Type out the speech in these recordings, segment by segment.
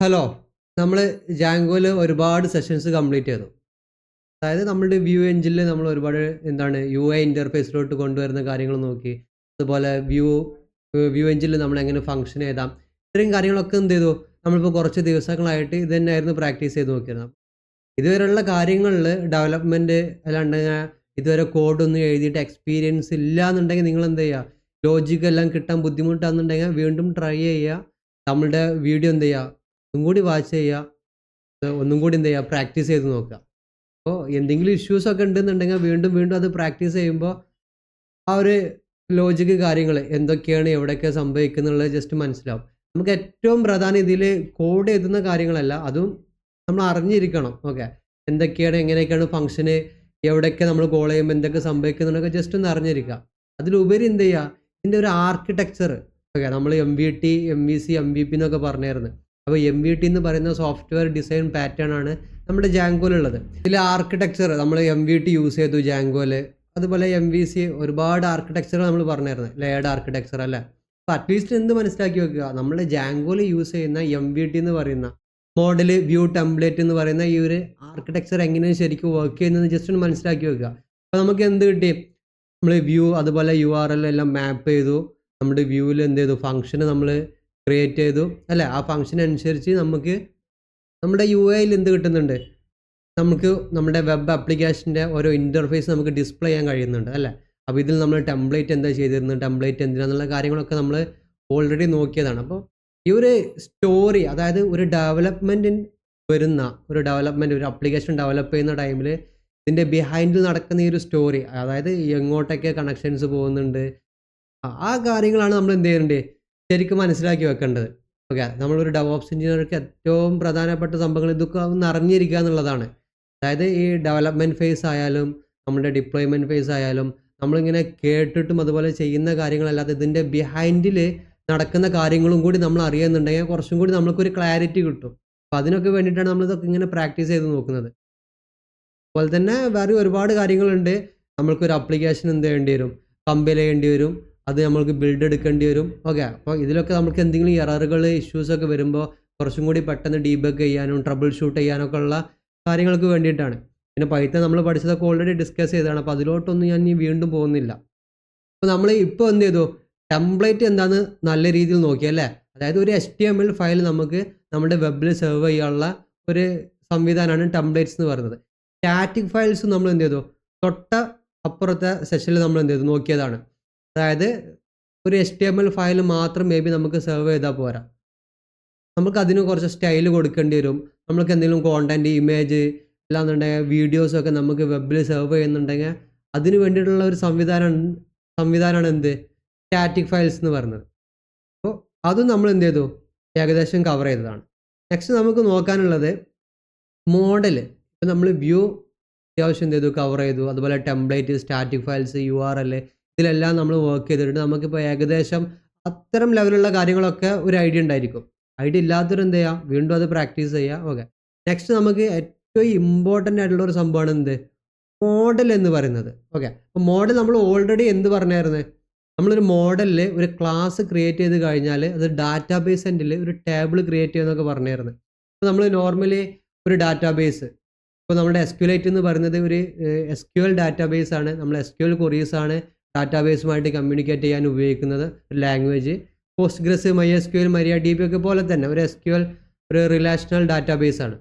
Hello. നമ്മൾ ജാങ്കോയിൽ ഒരുപാട് sessions complete ചെയ്തു. അതായത് നമ്മളുടെ വ്യൂ എഞ്ചിനിൽ നമ്മൾ ഒരുപാട് യു ഐ ഇൻ്റർഫേസിലോട്ട് കൊണ്ടുവരുന്ന കാര്യങ്ങൾ നോക്കി. അതുപോലെ വ്യൂ എഞ്ചിനിൽ നമ്മൾ എങ്ങനെ ഫംഗ്ഷൻ എഴുതാം, ഇത്രയും കാര്യങ്ങളൊക്കെ എന്ത് ചെയ്തു, നമ്മളിപ്പോൾ കുറച്ച് ദിവസങ്ങളായിട്ട് ഇത് തന്നെയായിരുന്നു പ്രാക്ടീസ് ചെയ്ത് നോക്കിയിരുന്നത്. ഇതുവരെയുള്ള കാര്യങ്ങളിൽ ഡെവലപ്മെൻറ്റ് അല്ലാണ്ടെങ്കിൽ ഇതുവരെ കോഡൊന്നും എഴുതിയിട്ട് എക്സ്പീരിയൻസ് ഇല്ല എന്നുണ്ടെങ്കിൽ നിങ്ങൾ എന്ത് ചെയ്യുക, ലോജിക് എല്ലാം കിട്ടാൻ ബുദ്ധിമുട്ടാണെന്നുണ്ടെങ്കിൽ വീണ്ടും ട്രൈ ചെയ്യുക. നമ്മളുടെ വീഡിയോ എന്ത് ചെയ്യുക, ഒന്നും കൂടി വാച്ച് ചെയ്യുക, ഒന്നും കൂടി എന്ത് ചെയ്യുക, പ്രാക്ടീസ് ചെയ്ത് നോക്കുക. അപ്പോൾ എന്തെങ്കിലും ഇഷ്യൂസൊക്കെ ഉണ്ടെന്നുണ്ടെങ്കിൽ വീണ്ടും വീണ്ടും അത് പ്രാക്ടീസ് ചെയ്യുമ്പോൾ ആ ഒരു ലോജിക് കാര്യങ്ങൾ എന്തൊക്കെയാണ് എവിടെയൊക്കെ സംഭവിക്കുന്നുള്ളത് ജസ്റ്റ് മനസ്സിലാവും. നമുക്ക് ഏറ്റവും പ്രധാനം ഇതിൽ കോഡ് എഴുതുന്ന കാര്യങ്ങളല്ല, അതും നമ്മൾ അറിഞ്ഞിരിക്കണം. ഓക്കെ, എന്തൊക്കെയാണ് എങ്ങനെയൊക്കെയാണ് ഫംഗ്ഷന്, എവിടെയൊക്കെ നമ്മൾ കോൾ ചെയ്യുമ്പോൾ എന്തൊക്കെ സംഭവിക്കുന്നുണ്ടൊക്കെ ജസ്റ്റ് ഒന്ന് അറിഞ്ഞിരിക്കുക. അതിലുപരി എന്ത് ചെയ്യുക, ഇതിൻ്റെ ഒരു ആർക്കിടെക്ചർ. ഓക്കെ, നമ്മൾ MVT MVC MVP എന്നൊക്കെ പറഞ്ഞായിരുന്നു. അപ്പോൾ MVT എന്ന് പറയുന്ന സോഫ്റ്റ്വെയർ ഡിസൈൻ പാറ്റേൺ ആണ് നമ്മുടെ ജാങ്കോയിലുള്ളത്. ഇതിൽ ആർക്കിടെക്ചർ നമ്മൾ MVT യൂസ് ചെയ്തു ജാങ്കോയിൽ, അതുപോലെ MVC ഒരുപാട് ആർക്കിടെക്ചർ നമ്മൾ പറഞ്ഞായിരുന്നു, ലെയർഡ് ആർക്കിടെക്ചർ അല്ലേ. അപ്പോൾ അറ്റ്ലീസ്റ്റ് എന്ത് മനസ്സിലാക്കി വെക്കുക, നമ്മുടെ ജാങ്കോയിൽ യൂസ് ചെയ്യുന്ന MVT എന്ന് പറയുന്ന മോഡൽ വ്യൂ ടെംപ്ലേറ്റ് എന്ന് പറയുന്ന ഈ ഒരു ആർക്കിടെക്ചർ എങ്ങനെയാണ് ശരിക്കും വർക്ക് ചെയ്യുന്നത് ജസ്റ്റ് ഒന്ന് മനസ്സിലാക്കി വെക്കുക. അപ്പോൾ നമുക്ക് എന്ത് കിട്ടി, നമ്മൾ വ്യൂ അതുപോലെ URL എല്ലാം മാപ്പ് ചെയ്തു. നമ്മുടെ വ്യൂവിൽ എന്ത് ചെയ്തു, ഫംഗ്ഷന് നമ്മൾ ക്രിയേറ്റ് ചെയ്തു അല്ലേ. ആ ഫംഗ്ഷൻ അനുസരിച്ച് നമുക്ക് നമ്മുടെ UIയിൽ എന്ത് കിട്ടുന്നുണ്ട്, നമുക്ക് നമ്മുടെ വെബ് ആപ്ലിക്കേഷൻ്റെ ഓരോ ഇൻ്റർഫേസ് നമുക്ക് ഡിസ്പ്ലേ ചെയ്യാൻ കഴിയുന്നുണ്ട് അല്ലേ. അപ്പോൾ ഇതിൽ നമ്മൾ ടെംപ്ലേറ്റ് എന്താ ചെയ്തിരുന്നത്, ടെംപ്ലേറ്റ് എന്തിനാന്നുള്ള കാര്യങ്ങളൊക്കെ നമ്മൾ ഓൾറെഡി നോക്കിയതാണ്. അപ്പോൾ ഈ ഒരു സ്റ്റോറി, അതായത് ഒരു ഡെവലപ്മെൻറ്റിന് വരുന്ന ഒരു ആപ്ലിക്കേഷൻ ഡെവലപ്പ് ചെയ്യുന്ന ടൈമിൽ ഇതിൻ്റെ ബിഹൈൻഡിൽ നടക്കുന്ന ഈ ഒരു സ്റ്റോറി, അതായത് എങ്ങോട്ടൊക്കെ കണക്ഷൻസ് പോകുന്നുണ്ട്, ആ കാര്യങ്ങളാണ് നമ്മൾ എന്ത് ചെയ്യേണ്ടത്, ശരിക്കും മനസ്സിലാക്കി വെക്കേണ്ടത്. ഓക്കെ, നമ്മളൊരു ഡെവോപ്സ് എഞ്ചിനീയർക്ക് ഏറ്റവും പ്രധാനപ്പെട്ട സംഭവങ്ങൾ ഇതൊക്കെ ഒന്ന് അറിഞ്ഞിരിക്കുക എന്നുള്ളതാണ്. അതായത് ഈ ഡെവലപ്മെൻറ്റ് ഫേസ് ആയാലും നമ്മുടെ ഡിപ്ലോയ്മെൻറ്റ് ഫേസ് ആയാലും നമ്മളിങ്ങനെ കേട്ടിട്ടും അതുപോലെ ചെയ്യുന്ന കാര്യങ്ങളല്ലാതെ ഇതിൻ്റെ ബിഹൈൻഡിൽ നടക്കുന്ന കാര്യങ്ങളും കൂടി നമ്മൾ അറിയുന്നുണ്ടെങ്കിൽ കുറച്ചും കൂടി നമുക്കൊരു ക്ലാരിറ്റി കിട്ടും. അപ്പോൾ അതിനൊക്കെ വേണ്ടിയിട്ടാണ് നമ്മളിതൊക്കെ ഇങ്ങനെ പ്രാക്ടീസ് ചെയ്ത് നോക്കുന്നത്. അതുപോലെ തന്നെ വേറെ ഒരുപാട് കാര്യങ്ങളുണ്ട്. നമ്മൾക്കൊരു ആപ്ലിക്കേഷൻ എന്ത് ചെയ്യേണ്ടി വരും, കമ്പൈൽ ചെയ്യേണ്ടി വരും, അത് നമ്മൾക്ക് ബിൽഡ് എടുക്കേണ്ടി വരും. ഓക്കെ, അപ്പോൾ ഇതിലൊക്കെ നമുക്ക് എന്തെങ്കിലും എററുകൾ ഇഷ്യൂസൊക്കെ വരുമ്പോൾ കുറച്ചും കൂടി പെട്ടെന്ന് ഡീബഗ് ചെയ്യാനും ട്രബിൾ ഷൂട്ട് ചെയ്യാനൊക്കെ ഉള്ള കാര്യങ്ങൾക്ക് വേണ്ടിയിട്ടാണ്. പിന്നെ പൈത്തൺ നമ്മൾ പഠിച്ചതൊക്കെ ഓൾറെഡി ഡിസ്കസ് ചെയ്തതാണ്, അപ്പോൾ അതിലോട്ടൊന്നും ഞാൻ ഇനി വീണ്ടും പോകുന്നില്ല. അപ്പോൾ നമ്മൾ ഇപ്പോൾ എന്ത് ചെയ്തു, ടെംപ്ലേറ്റ് എന്താണെന്ന് നല്ല രീതിയിൽ നോക്കി അല്ലേ. അതായത് ഒരു HTML ഫയൽ നമുക്ക് നമ്മുടെ വെബിൽ സെർവ് ചെയ്യാനുള്ള ഒരു സംവിധാനമാണ് ടെംപ്ലേറ്റ്സ് എന്ന് പറയുന്നത്. സ്റ്റാറ്റിക് ഫയൽസ് നമ്മൾ എന്ത് ചെയ്തു, തൊട്ട അപ്പുറത്തെ സെഷനിൽ നമ്മൾ എന്ത് ചെയ്തു നോക്കിയതാണ്. അതായത് ഒരു HTML ഫയൽ മാത്രം മേ ബി നമുക്ക് സെർവ് ചെയ്താൽ പോരാ, നമുക്ക് അതിന് കുറച്ച് സ്റ്റൈൽ കൊടുക്കേണ്ടി വരും. നമുക്ക് എന്തെങ്കിലും കോണ്ടൻറ്റ്, ഇമേജ് അല്ലാന്നുണ്ടെങ്കിൽ വീഡിയോസൊക്കെ നമുക്ക് വെബിൽ സെർവ് ചെയ്യുന്നുണ്ടെങ്കിൽ അതിന് വേണ്ടിയിട്ടുള്ള ഒരു സംവിധാനമാണ് എന്ത്, സ്റ്റാറ്റിക് ഫയൽസ് എന്ന് പറയുന്നത്. അപ്പോൾ അതും നമ്മൾ എന്ത് ചെയ്തു, ഏകദേശം കവർ ചെയ്തതാണ്. നെക്സ്റ്റ് നമുക്ക് നോക്കാനുള്ളത് മോഡൽ. ഇപ്പോൾ നമ്മൾ വ്യൂ അത്യാവശ്യം എന്ത് ചെയ്തു, കവർ ചെയ്തു. അതുപോലെ ടെംപ്ലേറ്റ്, സ്റ്റാറ്റിക് ഫയൽസ്, URL, ഇതിലെല്ലാം നമ്മൾ വർക്ക് ചെയ്തിട്ടുണ്ട്. നമുക്കിപ്പോൾ ഏകദേശം അത്തരം ലെവലുള്ള കാര്യങ്ങളൊക്കെ ഒരു ഐഡിയ ഉണ്ടായിരിക്കും. ഐഡിയ ഇല്ലാത്തവർ എന്ത് ചെയ്യുക, വീണ്ടും അത് പ്രാക്ടീസ് ചെയ്യുക. ഓക്കെ, നെക്സ്റ്റ് നമുക്ക് ഏറ്റവും ഇമ്പോർട്ടൻ്റ് ആയിട്ടുള്ള ഒരു സംഭവമാണ് എന്ത്, മോഡൽ എന്ന് പറയുന്നത്. ഓക്കെ, അപ്പോൾ മോഡൽ നമ്മൾ ഓൾറെഡി എന്ത് പറഞ്ഞായിരുന്നു, നമ്മളൊരു മോഡലിൽ ഒരു ക്ലാസ് ക്രിയേറ്റ് ചെയ്ത് കഴിഞ്ഞാൽ അത് ഡാറ്റാബേസ് എൻഡിൽ ഒരു ടേബിൾ ക്രിയേറ്റ് ചെയ്യുമെന്നൊക്കെ പറഞ്ഞായിരുന്നു. അപ്പോൾ നമ്മൾ നോർമലി ഒരു ഡാറ്റാബേസ്, ഇപ്പോൾ നമ്മുടെ SQLite എന്ന് പറയുന്നത് ഒരു SQL ഡാറ്റാബേസ് ആണ്. നമ്മൾ SQL queries ആണ് ഡാറ്റാബേസുമായിട്ട് കമ്മ്യൂണിക്കേറ്റ് ചെയ്യാൻ ഉപയോഗിക്കുന്നത് ഒരു ലാംഗ്വേജ്. പോസ്റ്റ്ഗ്രസ്, MySQL, MariaDB ഒക്കെ പോലെ തന്നെ ഒരു SQL ഒരു റിലേഷണൽ ഡാറ്റാബേസ് ആണ്.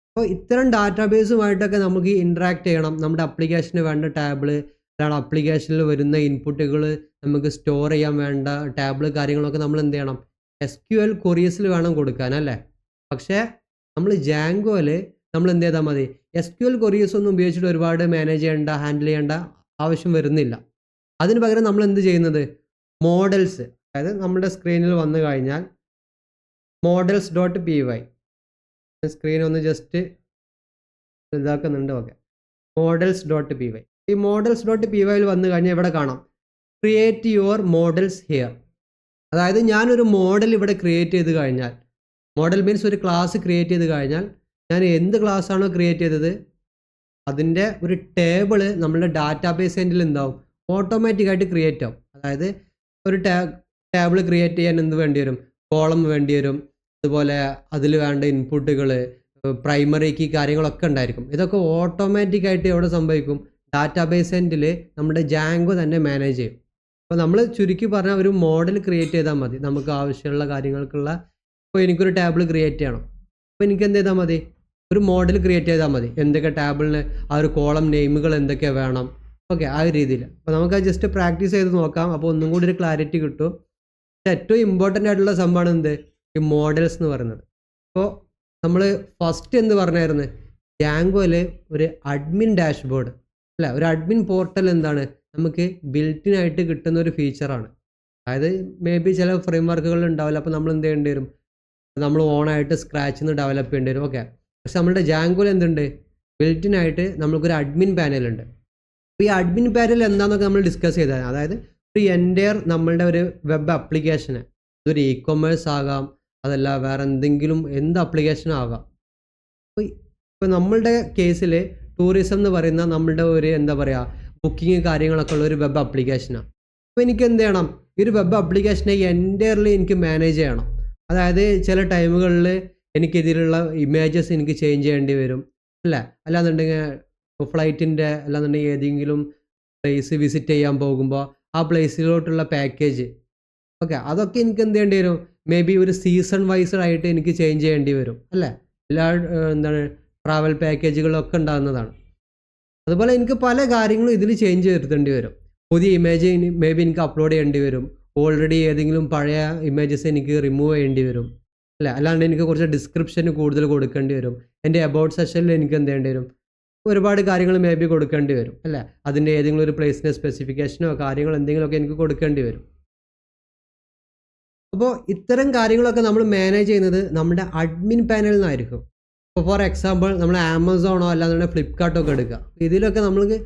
അപ്പോൾ ഇത്തരം ഡാറ്റാബേസുമായിട്ടൊക്കെ നമുക്ക് ഇൻട്രാക്ട് ചെയ്യണം. നമ്മുടെ ആപ്ലിക്കേഷന് വേണ്ട ടാബിള്, അതാണ് ആപ്ലിക്കേഷനിൽ വരുന്ന ഇൻപുട്ടുകൾ നമുക്ക് സ്റ്റോർ ചെയ്യാൻ വേണ്ട ടാബിള് കാര്യങ്ങളൊക്കെ നമ്മൾ എന്ത് ചെയ്യണം, SQL queriesൽ വേണം കൊടുക്കാൻ അല്ലേ. പക്ഷേ നമ്മൾ ജാങ്കോയിൽ നമ്മൾ എന്ത് ചെയ്താൽ മതി, SQL queries ഒന്നും ഉപയോഗിച്ചിട്ട് ഒരുപാട് മാനേജ് ചെയ്യേണ്ട, ഹാൻഡിൽ ചെയ്യേണ്ട ആവശ്യം വരുന്നില്ല. അതിന് പകരം നമ്മൾ എന്ത് ചെയ്യുന്നത്, മോഡൽസ്, അതായത് നമ്മുടെ സ്ക്രീനിൽ വന്നു കഴിഞ്ഞാൽ models.py, സ്ക്രീൻ ഒന്ന് ജസ്റ്റ് ഇതാക്കുന്നുണ്ട്. Okay, models.py. ഈ models.pyയിൽ വന്നു കഴിഞ്ഞാൽ ഇവിടെ കാണാം ക്രിയേറ്റ് യുവർ മോഡൽസ് ഹിയർ. അതായത് ഞാനൊരു മോഡൽ ഇവിടെ ക്രിയേറ്റ് ചെയ്ത് കഴിഞ്ഞാൽ, മോഡൽ മീൻസ് ഒരു ക്ലാസ് ക്രിയേറ്റ് ചെയ്ത് കഴിഞ്ഞാൽ ഞാൻ എന്ത് ക്ലാസ് ആണോ ക്രിയേറ്റ് ചെയ്തത് അതിൻ്റെ ഒരു ടേബിള് നമ്മളുടെ ഡാറ്റാബേസ് എൻഡിൽ എന്താവും, ഓട്ടോമാറ്റിക്കായിട്ട് ക്രിയേറ്റ് ആവും. അതായത് ഒരു ടേബിൾ ക്രിയേറ്റ് ചെയ്യാൻ എന്ത് വേണ്ടി വരും, കോളം വേണ്ടി വരും, അതുപോലെ അതിൽ വേണ്ട ഇൻപുട്ടുകൾ, പ്രൈമറി കീ കാര്യങ്ങളൊക്കെ ഉണ്ടായിരിക്കും. ഇതൊക്കെ ഓട്ടോമാറ്റിക്കായിട്ട് എവിടെ സംഭവിക്കും? ഡാറ്റാബേസ് എൻഡിൽ നമ്മുടെ ജാങ്കോ തന്നെ മാനേജ് ചെയ്യും. അപ്പോൾ നമ്മൾ ചുരുക്കി പറഞ്ഞാൽ ഒരു മോഡൽ ക്രിയേറ്റ് ചെയ്താൽ മതി നമുക്ക് ആവശ്യമുള്ള കാര്യങ്ങൾക്കുള്ള. ഇപ്പോൾ എനിക്കൊരു ടേബിൾ ക്രിയേറ്റ് ചെയ്യണം. അപ്പോൾ എനിക്ക് എന്ത് ചെയ്താൽ മതി? ഒരു മോഡൽ ക്രിയേറ്റ് ചെയ്താൽ മതി. എന്തൊക്കെ ടേബിളിന് ആ ഒരു കോളം നെയിമുകൾ എന്തൊക്കെ വേണം, ഓക്കെ, ആ ഒരു രീതിയിൽ. അപ്പോൾ നമുക്ക് ജസ്റ്റ് പ്രാക്ടീസ് ചെയ്ത് നോക്കാം. അപ്പോൾ ഒന്നും കൂടി ഒരു ക്ലാരിറ്റി കിട്ടും. ഏറ്റവും ഇമ്പോർട്ടൻ്റ് ആയിട്ടുള്ള സംഭവമാണ് എന്ത്? ഈ മോഡൽസ് എന്ന് പറയുന്നത്. അപ്പോൾ നമ്മൾ ഫസ്റ്റ് എന്ത് പറഞ്ഞായിരുന്നു? ജാങ്കോയിൽ ഒരു അഡ്മിൻ ഡാഷ്ബോർഡ് അല്ല, ഒരു അഡ്മിൻ പോർട്ടൽ എന്താണ് നമുക്ക് ബിൽറ്റിൻ ആയിട്ട് കിട്ടുന്ന ഒരു ഫീച്ചറാണ്. അതായത് മേ ബി ചില ഫ്രെയിം വർക്കുകൾ ഉണ്ടാവില്ല. അപ്പോൾ നമ്മൾ എന്ത് ചെയ്യേണ്ടി വരും? നമ്മൾ ഓണായിട്ട് സ്ക്രാച്ചിൽ നിന്ന് ഡെവലപ്പ് ചെയ്യേണ്ടി വരും. ഓക്കെ, പക്ഷെ നമ്മുടെ ജാങ്കോയിൽ എന്തുണ്ട്? ബിൽറ്റിൻ ആയിട്ട് നമുക്കൊരു അഡ്മിൻ പാനലുണ്ട്. അപ്പോൾ ഈ അഡ്മിൻ പാനൽ എന്താണെന്നൊക്കെ നമ്മൾ ഡിസ്കസ് ചെയ്താൽ, അതായത് ഒരു എൻ്റയർ നമ്മളുടെ ഒരു വെബ് ആപ്ലിക്കേഷന്, ഇതൊരു ഇ കൊമേഴ്സ് ആകാം, അതല്ല വേറെ എന്തെങ്കിലും എന്ത് ആപ്ലിക്കേഷൻ ആകാം. ഇപ്പോൾ നമ്മളുടെ കേസിൽ ടൂറിസം എന്ന് പറയുന്ന നമ്മളുടെ ഒരു എന്താ പറയുക ബുക്കിങ് കാര്യങ്ങളൊക്കെ ഉള്ള ഒരു വെബ് ആപ്ലിക്കേഷനാണ്. അപ്പോൾ എനിക്ക് എന്ത് ചെയ്യണം? ഈ ഒരു വെബ് ആപ്ലിക്കേഷനെ എൻ്റയർലി എനിക്ക് മാനേജ് ചെയ്യണം. അതായത് ചില ടൈമുകളിൽ എനിക്കിതിലുള്ള ഇമേജസ് എനിക്ക് ചേഞ്ച് ചെയ്യേണ്ടി വരും, അല്ലേ? അല്ലാന്നുണ്ടെങ്കിൽ ഫ്ലൈറ്റിൻ്റെ അല്ലാന്നുണ്ടെങ്കിൽ ഏതെങ്കിലും പ്ലേസ് വിസിറ്റ് ചെയ്യാൻ പോകുമ്പോൾ ആ പ്ലേസിലോട്ടുള്ള പാക്കേജ്, ഓക്കെ, അതൊക്കെ എനിക്ക് എന്ത് ചെയ്യേണ്ടി വരും? മേ ബി ഒരു സീസൺ വൈസ് ആയിട്ട് എനിക്ക് ചേഞ്ച് ചെയ്യേണ്ടി വരും, അല്ലേ? എല്ലാ എന്താണ് ട്രാവൽ പാക്കേജുകളൊക്കെ ഉണ്ടാകുന്നതാണ്. അതുപോലെ എനിക്ക് പല കാര്യങ്ങളും ഇതിൽ ചേഞ്ച് വരുത്തേണ്ടി വരും. പുതിയ ഇമേജ് മേ ബി എനിക്ക് അപ്ലോഡ് ചെയ്യേണ്ടി വരും. ഓൾറെഡി ഏതെങ്കിലും പഴയ ഇമേജസ് എനിക്ക് റിമൂവ് ചെയ്യേണ്ടി വരും, അല്ലേ? അല്ലാണ്ട് എനിക്ക് കുറച്ച് ഡിസ്ക്രിപ്ഷന് കൂടുതൽ കൊടുക്കേണ്ടി വരും. എൻ്റെ അബൌട്ട് സെഷനിൽ എനിക്ക് എന്ത് ചെയ്യേണ്ടി വരും? ഒരുപാട് കാര്യങ്ങൾ മേ ബി കൊടുക്കേണ്ടി വരും, അല്ലേ? അതിൻ്റെ ഏതെങ്കിലും ഒരു പ്ലേസിൻ്റെ സ്പെസിഫിക്കേഷനോ കാര്യങ്ങൾ എന്തെങ്കിലുമൊക്കെ എനിക്ക് കൊടുക്കേണ്ടി വരും. അപ്പോൾ ഇത്തരം കാര്യങ്ങളൊക്കെ നമ്മൾ മാനേജ് ചെയ്യുന്നത് നമ്മുടെ അഡ്മിൻ പാനലിൽ നിന്നായിരിക്കും. ഇപ്പോൾ ഫോർ എക്സാമ്പിൾ നമ്മൾ ആമസോണോ അല്ലാന്നുണ്ടെങ്കിൽ ഫ്ലിപ്കാർട്ടോ ഒക്കെ എടുക്കുക. ഇതിലൊക്കെ നമ്മൾക്ക്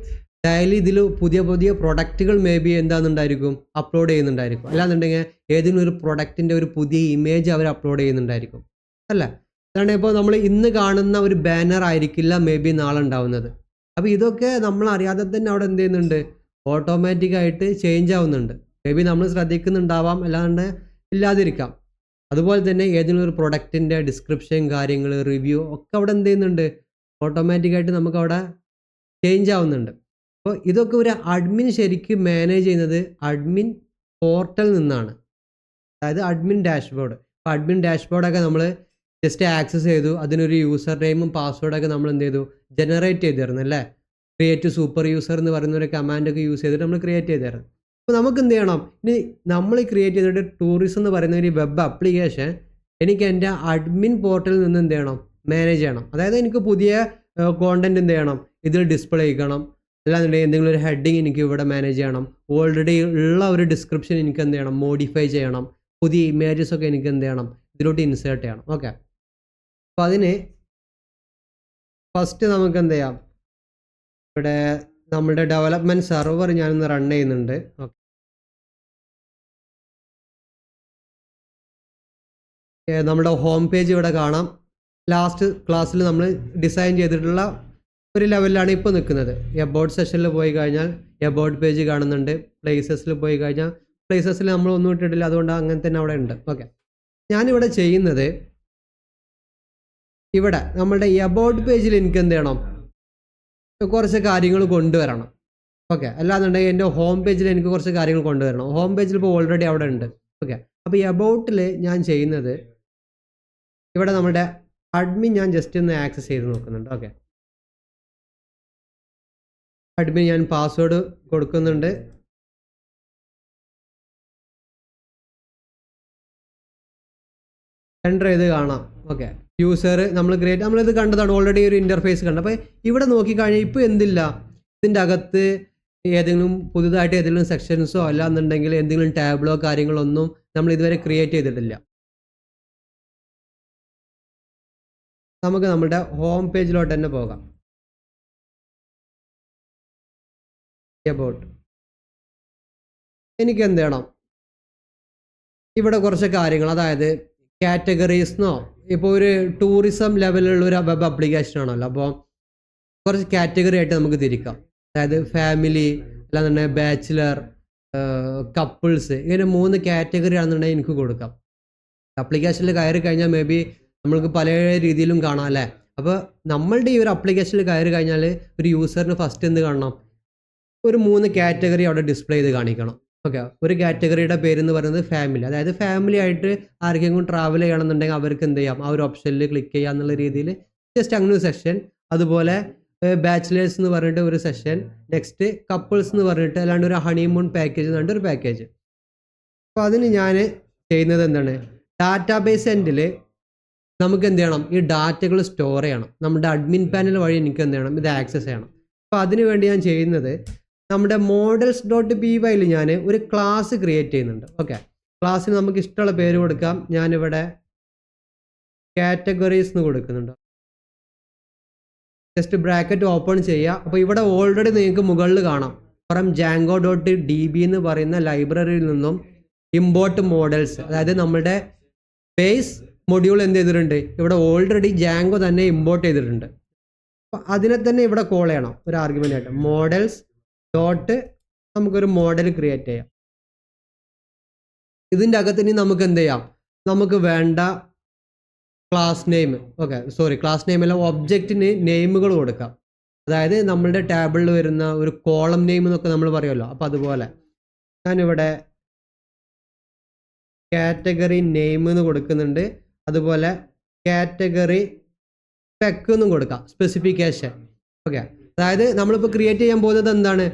ഡെയിലി ഇതിൽ പുതിയ പുതിയ പ്രൊഡക്റ്റുകൾ മേ ബി എന്താണെന്നുണ്ടായിരിക്കും അപ്ലോഡ് ചെയ്യുന്നുണ്ടായിരിക്കും. അല്ലാന്നുണ്ടെങ്കിൽ ഏതെങ്കിലും ഒരു പ്രൊഡക്റ്റിൻ്റെ ഒരു പുതിയ ഇമേജ് അവർ അപ്ലോഡ് ചെയ്യുന്നുണ്ടായിരിക്കും, അല്ലേ? അതാണ് ഇപ്പോൾ നമ്മൾ ഇന്ന് കാണുന്ന ഒരു ബാനർ ആയിരിക്കില്ല മേ ബി നാളെ ഉണ്ടാവുന്നത്. അപ്പോൾ ഇതൊക്കെ നമ്മൾ അറിയാതെ തന്നെ അവിടെ എന്ത് ചെയ്യുന്നുണ്ട്? ഓട്ടോമാറ്റിക്കായിട്ട് ചേഞ്ച് ആവുന്നുണ്ട്. മേ ബി നമ്മൾ ശ്രദ്ധിക്കുന്നുണ്ടാവാം, അല്ലാണ്ട് ഇല്ലാതിരിക്കാം. അതുപോലെ തന്നെ ഏതെങ്കിലും ഒരു പ്രൊഡക്റ്റിൻ്റെ ഡിസ്ക്രിപ്ഷൻ കാര്യങ്ങൾ റിവ്യൂ ഒക്കെ അവിടെ എന്ത് ചെയ്യുന്നുണ്ട്? ഓട്ടോമാറ്റിക്കായിട്ട് നമുക്കവിടെ ചേഞ്ച് ആവുന്നുണ്ട്. അപ്പോൾ ഇതൊക്കെ ഒരു അഡ്മിൻ ശരിക്കും മാനേജ് ചെയ്യുന്നത് അഡ്മിൻ പോർട്ടൽ നിന്നാണ്, അതായത് അഡ്മിൻ ഡാഷ്ബോർഡ്. അപ്പോൾ അഡ്മിൻ ഡാഷ്ബോർഡൊക്കെ നമ്മൾ ജസ്റ്റ് ആക്സസ് ചെയ്തു, അതിനൊരു യൂസർ നെയിമും പാസ്വേഡൊക്കെ നമ്മൾ എന്ത് ചെയ്തു? ജനറേറ്റ് ചെയ്തിരുന്നു, അല്ലേ? ക്രിയേറ്റ് സൂപ്പർ യൂസർ എന്ന് പറയുന്ന ഒരു കമാൻഡൊക്കെ യൂസ് ചെയ്തിട്ട് നമ്മൾ ക്രിയേറ്റ് ചെയ്തിരുന്നു. അപ്പോൾ നമുക്ക് എന്ത് ചെയ്യണം? ഇനി നമ്മൾ ക്രിയേറ്റ് ചെയ്തിട്ട് ടൂറിസം എന്ന് പറയുന്ന ഒരു വെബ് ആപ്ലിക്കേഷൻ എനിക്ക് എൻ്റെ അഡ്മിൻ പോർട്ടലിൽ നിന്ന് എന്ത് ചെയ്യണം? മാനേജ് ചെയ്യണം. അതായത് എനിക്ക് പുതിയ കോണ്ടന്റ് എന്ത് ചെയ്യണം? ഇതിൽ ഡിസ്പ്ലേ ചെയ്യണം, അല്ലാന്നുണ്ടെങ്കിൽ എന്തെങ്കിലും ഒരു ഹെഡിങ് എനിക്ക് ഇവിടെ മാനേജ് ചെയ്യണം. ഓൾറെഡി ഉള്ള ഒരു ഡിസ്ക്രിപ്ഷൻ എനിക്ക് എന്ത് ചെയ്യണം? മോഡിഫൈ ചെയ്യണം. പുതിയ ഇമേജസ് ഒക്കെ എനിക്ക് എന്ത് ചെയ്യണം? ഇതിലോട്ട് ഇൻസേർട്ട് ചെയ്യണം. ഓക്കെ, അപ്പോൾ അതിന് ഫസ്റ്റ് നമുക്ക് എന്ത് ചെയ്യാം? ഇവിടെ നമ്മുടെ ഡെവലപ്മെൻറ്റ് സെർവർ ഞാനൊന്ന് റൺ ചെയ്യുന്നുണ്ട്. ഓക്കെ, നമ്മുടെ ഹോം പേജ് ഇവിടെ കാണാം. ലാസ്റ്റ് ക്ലാസ്സിൽ നമ്മൾ ഡിസൈൻ ചെയ്തിട്ടുള്ള ഒരു ലെവലിലാണ് ഇപ്പോൾ നിൽക്കുന്നത്. എബൌട്ട് സെഷനിൽ പോയി കഴിഞ്ഞാൽ എബൌട്ട് പേജ് കാണുന്നുണ്ട്. പ്ലേസസിൽ പോയി കഴിഞ്ഞാൽ പ്ലേസസിൽ നമ്മൾ ഒന്നും ഇട്ടിട്ടില്ല, അതുകൊണ്ട് അങ്ങനെ തന്നെ അവിടെ ഉണ്ട്. ഓക്കെ, ഞാനിവിടെ ചെയ്യുന്നത് ഇവിടെ നമ്മളുടെ എബൌട്ട് പേജിൽ എനിക്ക് എന്ത് ചെയ്യണം? കുറച്ച് കാര്യങ്ങൾ കൊണ്ടുവരണം. ഓക്കെ, അല്ലാന്നുണ്ടെങ്കിൽ എൻ്റെ ഹോം പേജിൽ എനിക്ക് കുറച്ച് കാര്യങ്ങൾ കൊണ്ടുവരണം. ഹോം പേജിൽ ഇപ്പോൾ ഓൾറെഡി അവിടെ ഉണ്ട്. ഓക്കെ, അപ്പോൾ എബൌട്ടിൽ ഞാൻ ചെയ്യുന്നത് ഇവിടെ നമ്മുടെ അഡ്മിൻ ഞാൻ ജസ്റ്റ് ഒന്ന് ആക്സസ് ചെയ്ത് നോക്കുന്നുണ്ട്. ഓക്കെ, അഡ്മിൻ ഞാൻ പാസ്വേഡ് കൊടുക്കുന്നുണ്ട്. എൻ്റർ ചെയ്ത് കാണാം. ഓക്കെ, യൂസർ നമ്മളിത് കണ്ടതാണ്, ഓൾറെഡി ഒരു ഇൻ്റർഫേസ് കണ്ടു. അപ്പോൾ ഇവിടെ നോക്കിക്കഴിഞ്ഞാൽ ഇപ്പോൾ എന്തില്ല? ഇതിൻ്റെ അകത്ത് ഏതെങ്കിലും പുതുതായിട്ട് ഏതെങ്കിലും സെക്ഷൻസോ അല്ലാന്നുണ്ടെങ്കിൽ എന്തെങ്കിലും ടാബിളോ കാര്യങ്ങളോ ഒന്നും നമ്മൾ ഇതുവരെ ക്രിയേറ്റ് ചെയ്തിട്ടില്ല. നമുക്ക് നമ്മുടെ ഹോം പേജിലോട്ട് തന്നെ പോകാം. അബൌട്ട് എനിക്ക് എന്ത് ചെയ്യണം? ഇവിടെ കുറച്ച് കാര്യങ്ങൾ, അതായത് കാറ്റഗറീസ്ന്നോ, ഇപ്പോൾ ഒരു ടൂറിസം ലെവലിലുള്ള ഒരു വെബ് ആപ്ലിക്കേഷൻ ആണല്ലോ, അപ്പോൾ കുറച്ച് കാറ്റഗറി ആയിട്ട് നമുക്ക് തിരിക്കാം. അതായത് ഫാമിലി, അല്ലാന്നുണ്ടെങ്കിൽ ബാച്ചിലർ, കപ്പിൾസ്, ഇങ്ങനെ 3 കാറ്റഗറി ആണെന്നുണ്ടെങ്കിൽ എനിക്ക് കൊടുക്കാം. ആപ്ലിക്കേഷനിൽ കയറി കഴിഞ്ഞാൽ മേ ബി നമ്മൾക്ക് പല രീതിയിലും കാണാം അല്ലേ. അപ്പോൾ നമ്മളുടെ ഈ ഒരു ആപ്ലിക്കേഷനിൽ കയറി കഴിഞ്ഞാൽ ഒരു യൂസറിന് ഫസ്റ്റ് എന്ത് കാണണം, ഒരു 3 കാറ്റഗറി അവിടെ ഡിസ്പ്ലേ ചെയ്ത് കാണിക്കണം. ഓക്കെ, ഒരു കാറ്റഗറിയുടെ പേരെന്ന് പറയുന്നത് ഫാമിലി, അതായത് ഫാമിലി ആയിട്ട് ആർക്കെങ്കിലും ട്രാവൽ ചെയ്യണമെന്നുണ്ടെങ്കിൽ അവർക്ക് എന്ത് ചെയ്യാം, ആ ഒരു ഓപ്ഷനിൽ ക്ലിക്ക് ചെയ്യുക എന്നുള്ള രീതിയിൽ ജസ്റ്റ് അങ്ങനെ ഒരു സെഷൻ. അതുപോലെ ബാച്ചിലേഴ്സ് എന്ന് പറഞ്ഞിട്ട് ഒരു സെഷൻ, നെക്സ്റ്റ് കപ്പിൾസ് എന്ന് പറഞ്ഞിട്ട്, അല്ലാണ്ട് ഒരു ഹണിമൂൺ പാക്കേജ് എന്ന് പറഞ്ഞിട്ട് ഒരു പാക്കേജ്. അപ്പോൾ അതിന് ഞാൻ ചെയ്യുന്നത് എന്താണ്, ഡാറ്റാബേസ് എൻഡിൽ നമുക്ക് എന്ത് ചെയ്യണം, ഈ ഡാറ്റകൾ സ്റ്റോർ ചെയ്യണം. നമ്മുടെ അഡ്മിൻ പാനൽ വഴി എനിക്ക് എന്ത് ചെയ്യണം, ഇത് ആക്സസ് ചെയ്യണം. അപ്പോൾ അതിന് വേണ്ടി ഞാൻ ചെയ്യുന്നത് നമ്മുടെ models.py ഞാൻ ഒരു ക്ലാസ് ക്രിയേറ്റ് ചെയ്യുന്നുണ്ട്. ഓക്കെ, ക്ലാസ്സിന് നമുക്ക് ഇഷ്ടമുള്ള പേര് കൊടുക്കാം. ഞാനിവിടെ കാറ്റഗറീസ് എന്ന് കൊടുക്കുന്നുണ്ട്. ജസ്റ്റ് ബ്രാക്കറ്റ് ഓപ്പൺ ചെയ്യുക. അപ്പോൾ ഇവിടെ ഓൾറെഡി നിങ്ങൾക്ക് മുകളിൽ കാണാം ഫ്രം Django.db എന്ന് പറയുന്ന ലൈബ്രറിയിൽ നിന്നും ഇമ്പോർട്ട് മോഡൽസ്, അതായത് നമ്മുടെ ബേസ് മൊഡ്യൂൾ എന്ത് ചെയ്തിട്ടുണ്ട്, ഇവിടെ ഓൾറെഡി Django തന്നെ ഇമ്പോർട്ട് ചെയ്തിട്ടുണ്ട്. അപ്പോൾ അതിനെ തന്നെ ഇവിടെ കോൾ ചെയ്യണം ഒരു ആർഗ്യുമെൻ്റ് ആയിട്ട്. മോഡൽസ് ഡോട്ട് നമുക്കൊരു മോഡൽ ക്രിയേറ്റ് ചെയ്യാം. ഇതിൻ്റെ അകത്ത് ഇനി നമുക്ക് എന്ത് ചെയ്യാം, നമുക്ക് വേണ്ട ക്ലാസ് നെയിം, ക്ലാസ് നെയിം അല്ല, ഒബ്ജക്റ്റിന് നെയിമുകൾ കൊടുക്കാം. അതായത് നമ്മളുടെ ടേബിളിൽ വരുന്ന ഒരു കോളം നെയിം എന്നൊക്കെ നമ്മൾ പറയുമല്ലോ. അപ്പോൾ അതുപോലെ ഞാനിവിടെ കാറ്റഗറി നെയിം എന്ന് കൊടുക്കുന്നുണ്ട്. അതുപോലെ കാറ്റഗറി സ്പെക്ക് എന്നും കൊടുക്കാം, സ്പെസിഫിക്കേഷൻ. ഓക്കെ, അതായത് നമ്മളിപ്പോൾ ക്രിയേറ്റ് ചെയ്യാൻ പോകുന്നത് എന്താണ്,